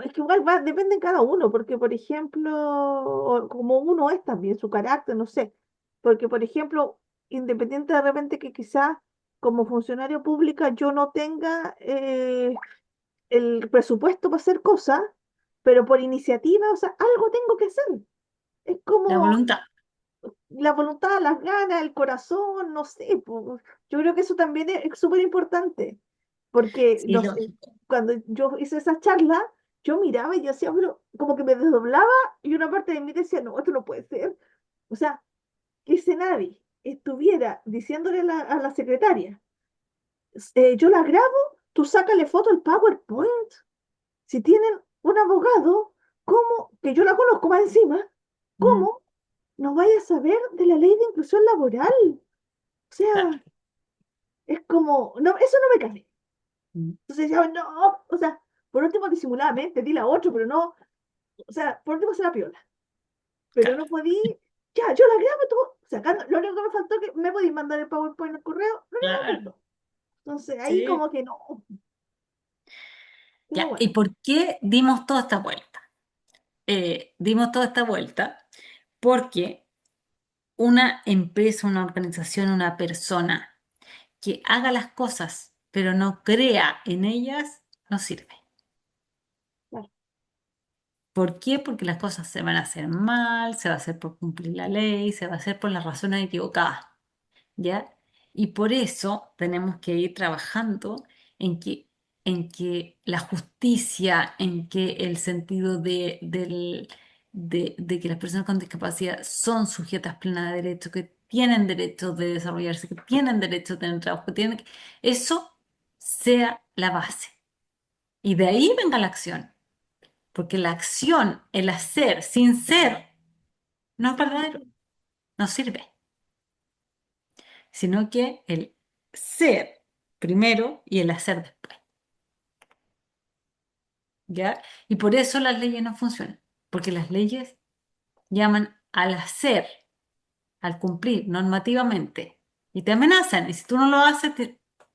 es que igual va, depende de cada uno, porque por ejemplo, como uno es también, su carácter, no sé, porque por ejemplo, independiente de repente que quizás como funcionario pública yo no tenga el presupuesto para hacer cosas, pero por iniciativa, o sea, algo tengo que hacer. Es La como voluntad. la voluntad, las ganas, el corazón, no sé, yo creo que eso también es súper importante, porque, Sí, no sé, lógico. cuando yo hice esa charla, yo miraba y yo decía, pero como que me desdoblaba y una parte de mí decía, no, esto no puede ser. O sea, que ese nadie estuviera diciéndole a la secretaria, yo la grabo, tú sácale foto al PowerPoint. Si tienen un abogado, ¿cómo? Que yo la conozco más encima, Mm, ¿cómo no vaya a saber de la ley de inclusión laboral? O claro. sea, es como, no, eso no me cabe. Mm, Entonces ya, no, o sea, por último disimuladamente, di la otra, pero no, o sea, por último se la piola. Pero claro, no podí, ya, yo la grabo todo, sacando, lo único que me faltó que me podí mandar el PowerPoint al correo, lo único que me claro. faltó. Entonces ahí Sí. como que no, pero Ya, ¿y bueno, por qué dimos toda esta vuelta? Dimos toda esta vuelta porque una empresa, una organización, una persona que haga las cosas pero no crea en ellas, no sirve. claro, ¿Por qué? Porque las cosas se van a hacer mal, se va a hacer por cumplir la ley, se va a hacer por las razones equivocadas, ¿ya? Y por eso tenemos que ir trabajando en que la justicia, en que el sentido de que las personas con discapacidad son sujetas plenas de derecho, que tienen derecho de desarrollarse, que tienen derecho a tener trabajo, eso sea la base. Y de ahí venga la acción. Porque la acción, el hacer sin ser, no es verdadero, no sirve, sino que el ser primero y el hacer después, ¿ya? Y por eso las leyes no funcionan, porque las leyes llaman al hacer, al cumplir normativamente, y te amenazan, y si tú no lo haces,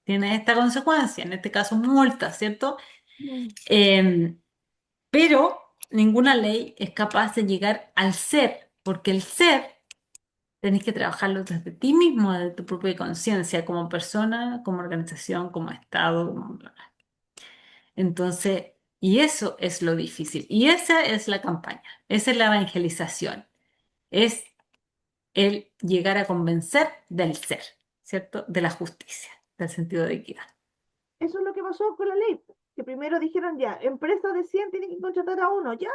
tienes esta consecuencia, en este caso multa, ¿cierto? mm, Eh, pero ninguna ley es capaz de llegar al ser, porque el ser tenés que trabajarlo desde ti mismo, desde tu propia conciencia, como persona, como organización, como Estado, bla, bla. Entonces, y eso es lo difícil. Y esa es la campaña, esa es la evangelización, es el llegar a convencer del ser, ¿cierto? De la justicia, del sentido de equidad. eso es lo que pasó con la ley, que primero dijeron ya, empresa de 100 tiene que contratar a uno, ya,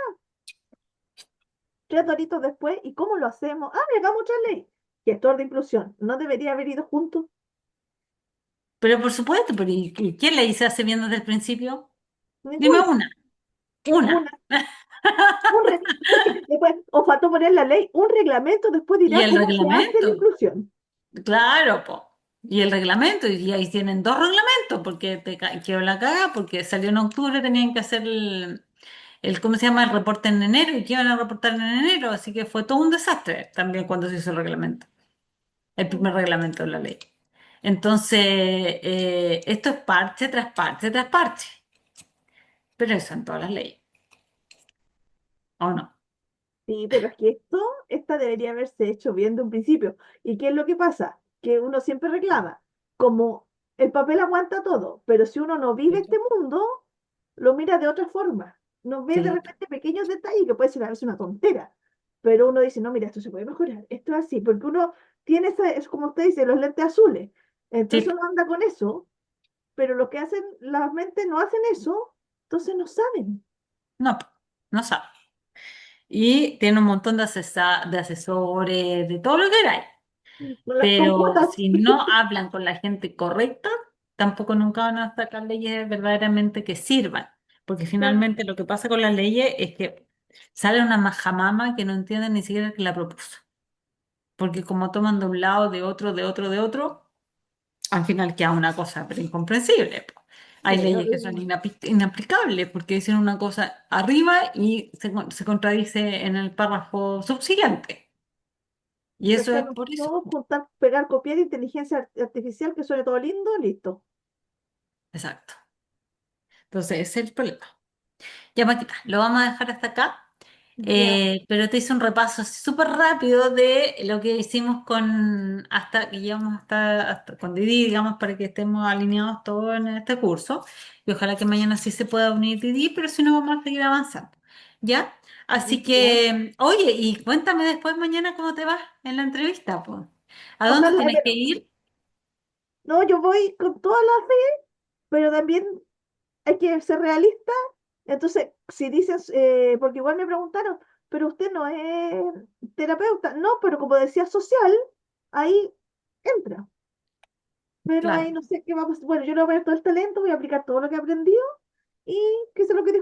3 doritos después, ¿y cómo lo hacemos? Ah, hagamos otra ley. Gestor de inclusión, ¿no debería haber ido juntos? Pero por supuesto, pero ¿y quién le dice hace bien desde el principio? Dime Ninguno. Una, una. porque después os faltó poner la ley, un reglamento, después Y dirá el cómo se hace la reglamento. inclusión. Claro, po. Y el reglamento, y ahí tienen dos reglamentos, porque quedó la caga, porque salió en octubre, tenían que hacer ¿cómo se llama? El reporte en enero, y que iban a reportar en enero, así que fue todo un desastre también cuando se hizo el reglamento, el primer reglamento de la ley. Entonces, esto es parche tras parche tras parche, pero eso en todas las leyes, ¿o no? Sí, pero es que esta debería haberse hecho bien de un principio. ¿Y qué es lo que pasa? Que uno siempre reclama, como el papel aguanta todo, pero si uno no vive este mundo, lo mira de otra forma. No ve de Sí, repente pequeños detalles que puede ser a veces una tontera, pero uno dice, no, mira, esto se puede mejorar, esto es así, porque uno tiene es como usted dice, los lentes azules. sí, Entonces uno anda con eso, pero lo que hacen, las mentes no hacen eso, entonces no saben. no, no sabe. Y tiene un montón de asesores, de todo lo que hay. Con Pero cuotas. si no hablan con la gente correcta, tampoco nunca van a sacar leyes verdaderamente que sirvan. Porque Claro. finalmente lo que pasa con las leyes es que sale una majamama que no entiende ni siquiera el que la propuso. Porque como toman de un lado, de otro, de otro, de otro, al final queda una cosa pero incomprensible, po. Hay leyes que son inaplicables porque dicen una cosa arriba y se contradice en el párrafo subsiguiente. Y eso es Pescar por eso. todo, juntar, pegar, copiar, inteligencia artificial, que suene todo lindo, listo. Exacto. Entonces, ese es el problema. Ya, Paquita, lo vamos a dejar hasta acá, Ya, pero te hice un repaso así súper rápido de lo que hicimos hasta que llegamos hasta con Didi, digamos, para que estemos alineados todos en este curso. Y ojalá que mañana sí se pueda unir Didi, pero si no, vamos a seguir avanzando. ¿Ya? Así Ya. que, oye, y cuéntame después mañana cómo te va en la entrevista, pues. ¿A dónde Ojalá, tienes que pero ir? no, yo voy con toda la fe, pero también hay que ser realista. Entonces, si dices, porque igual me preguntaron, pero usted no es terapeuta, no, pero como decía social, ahí entra. Pero ahí Claro. no sé qué vamos. Bueno, yo le voy a poner todo el talento, voy a aplicar todo lo que he aprendido y qué sé lo que dijo.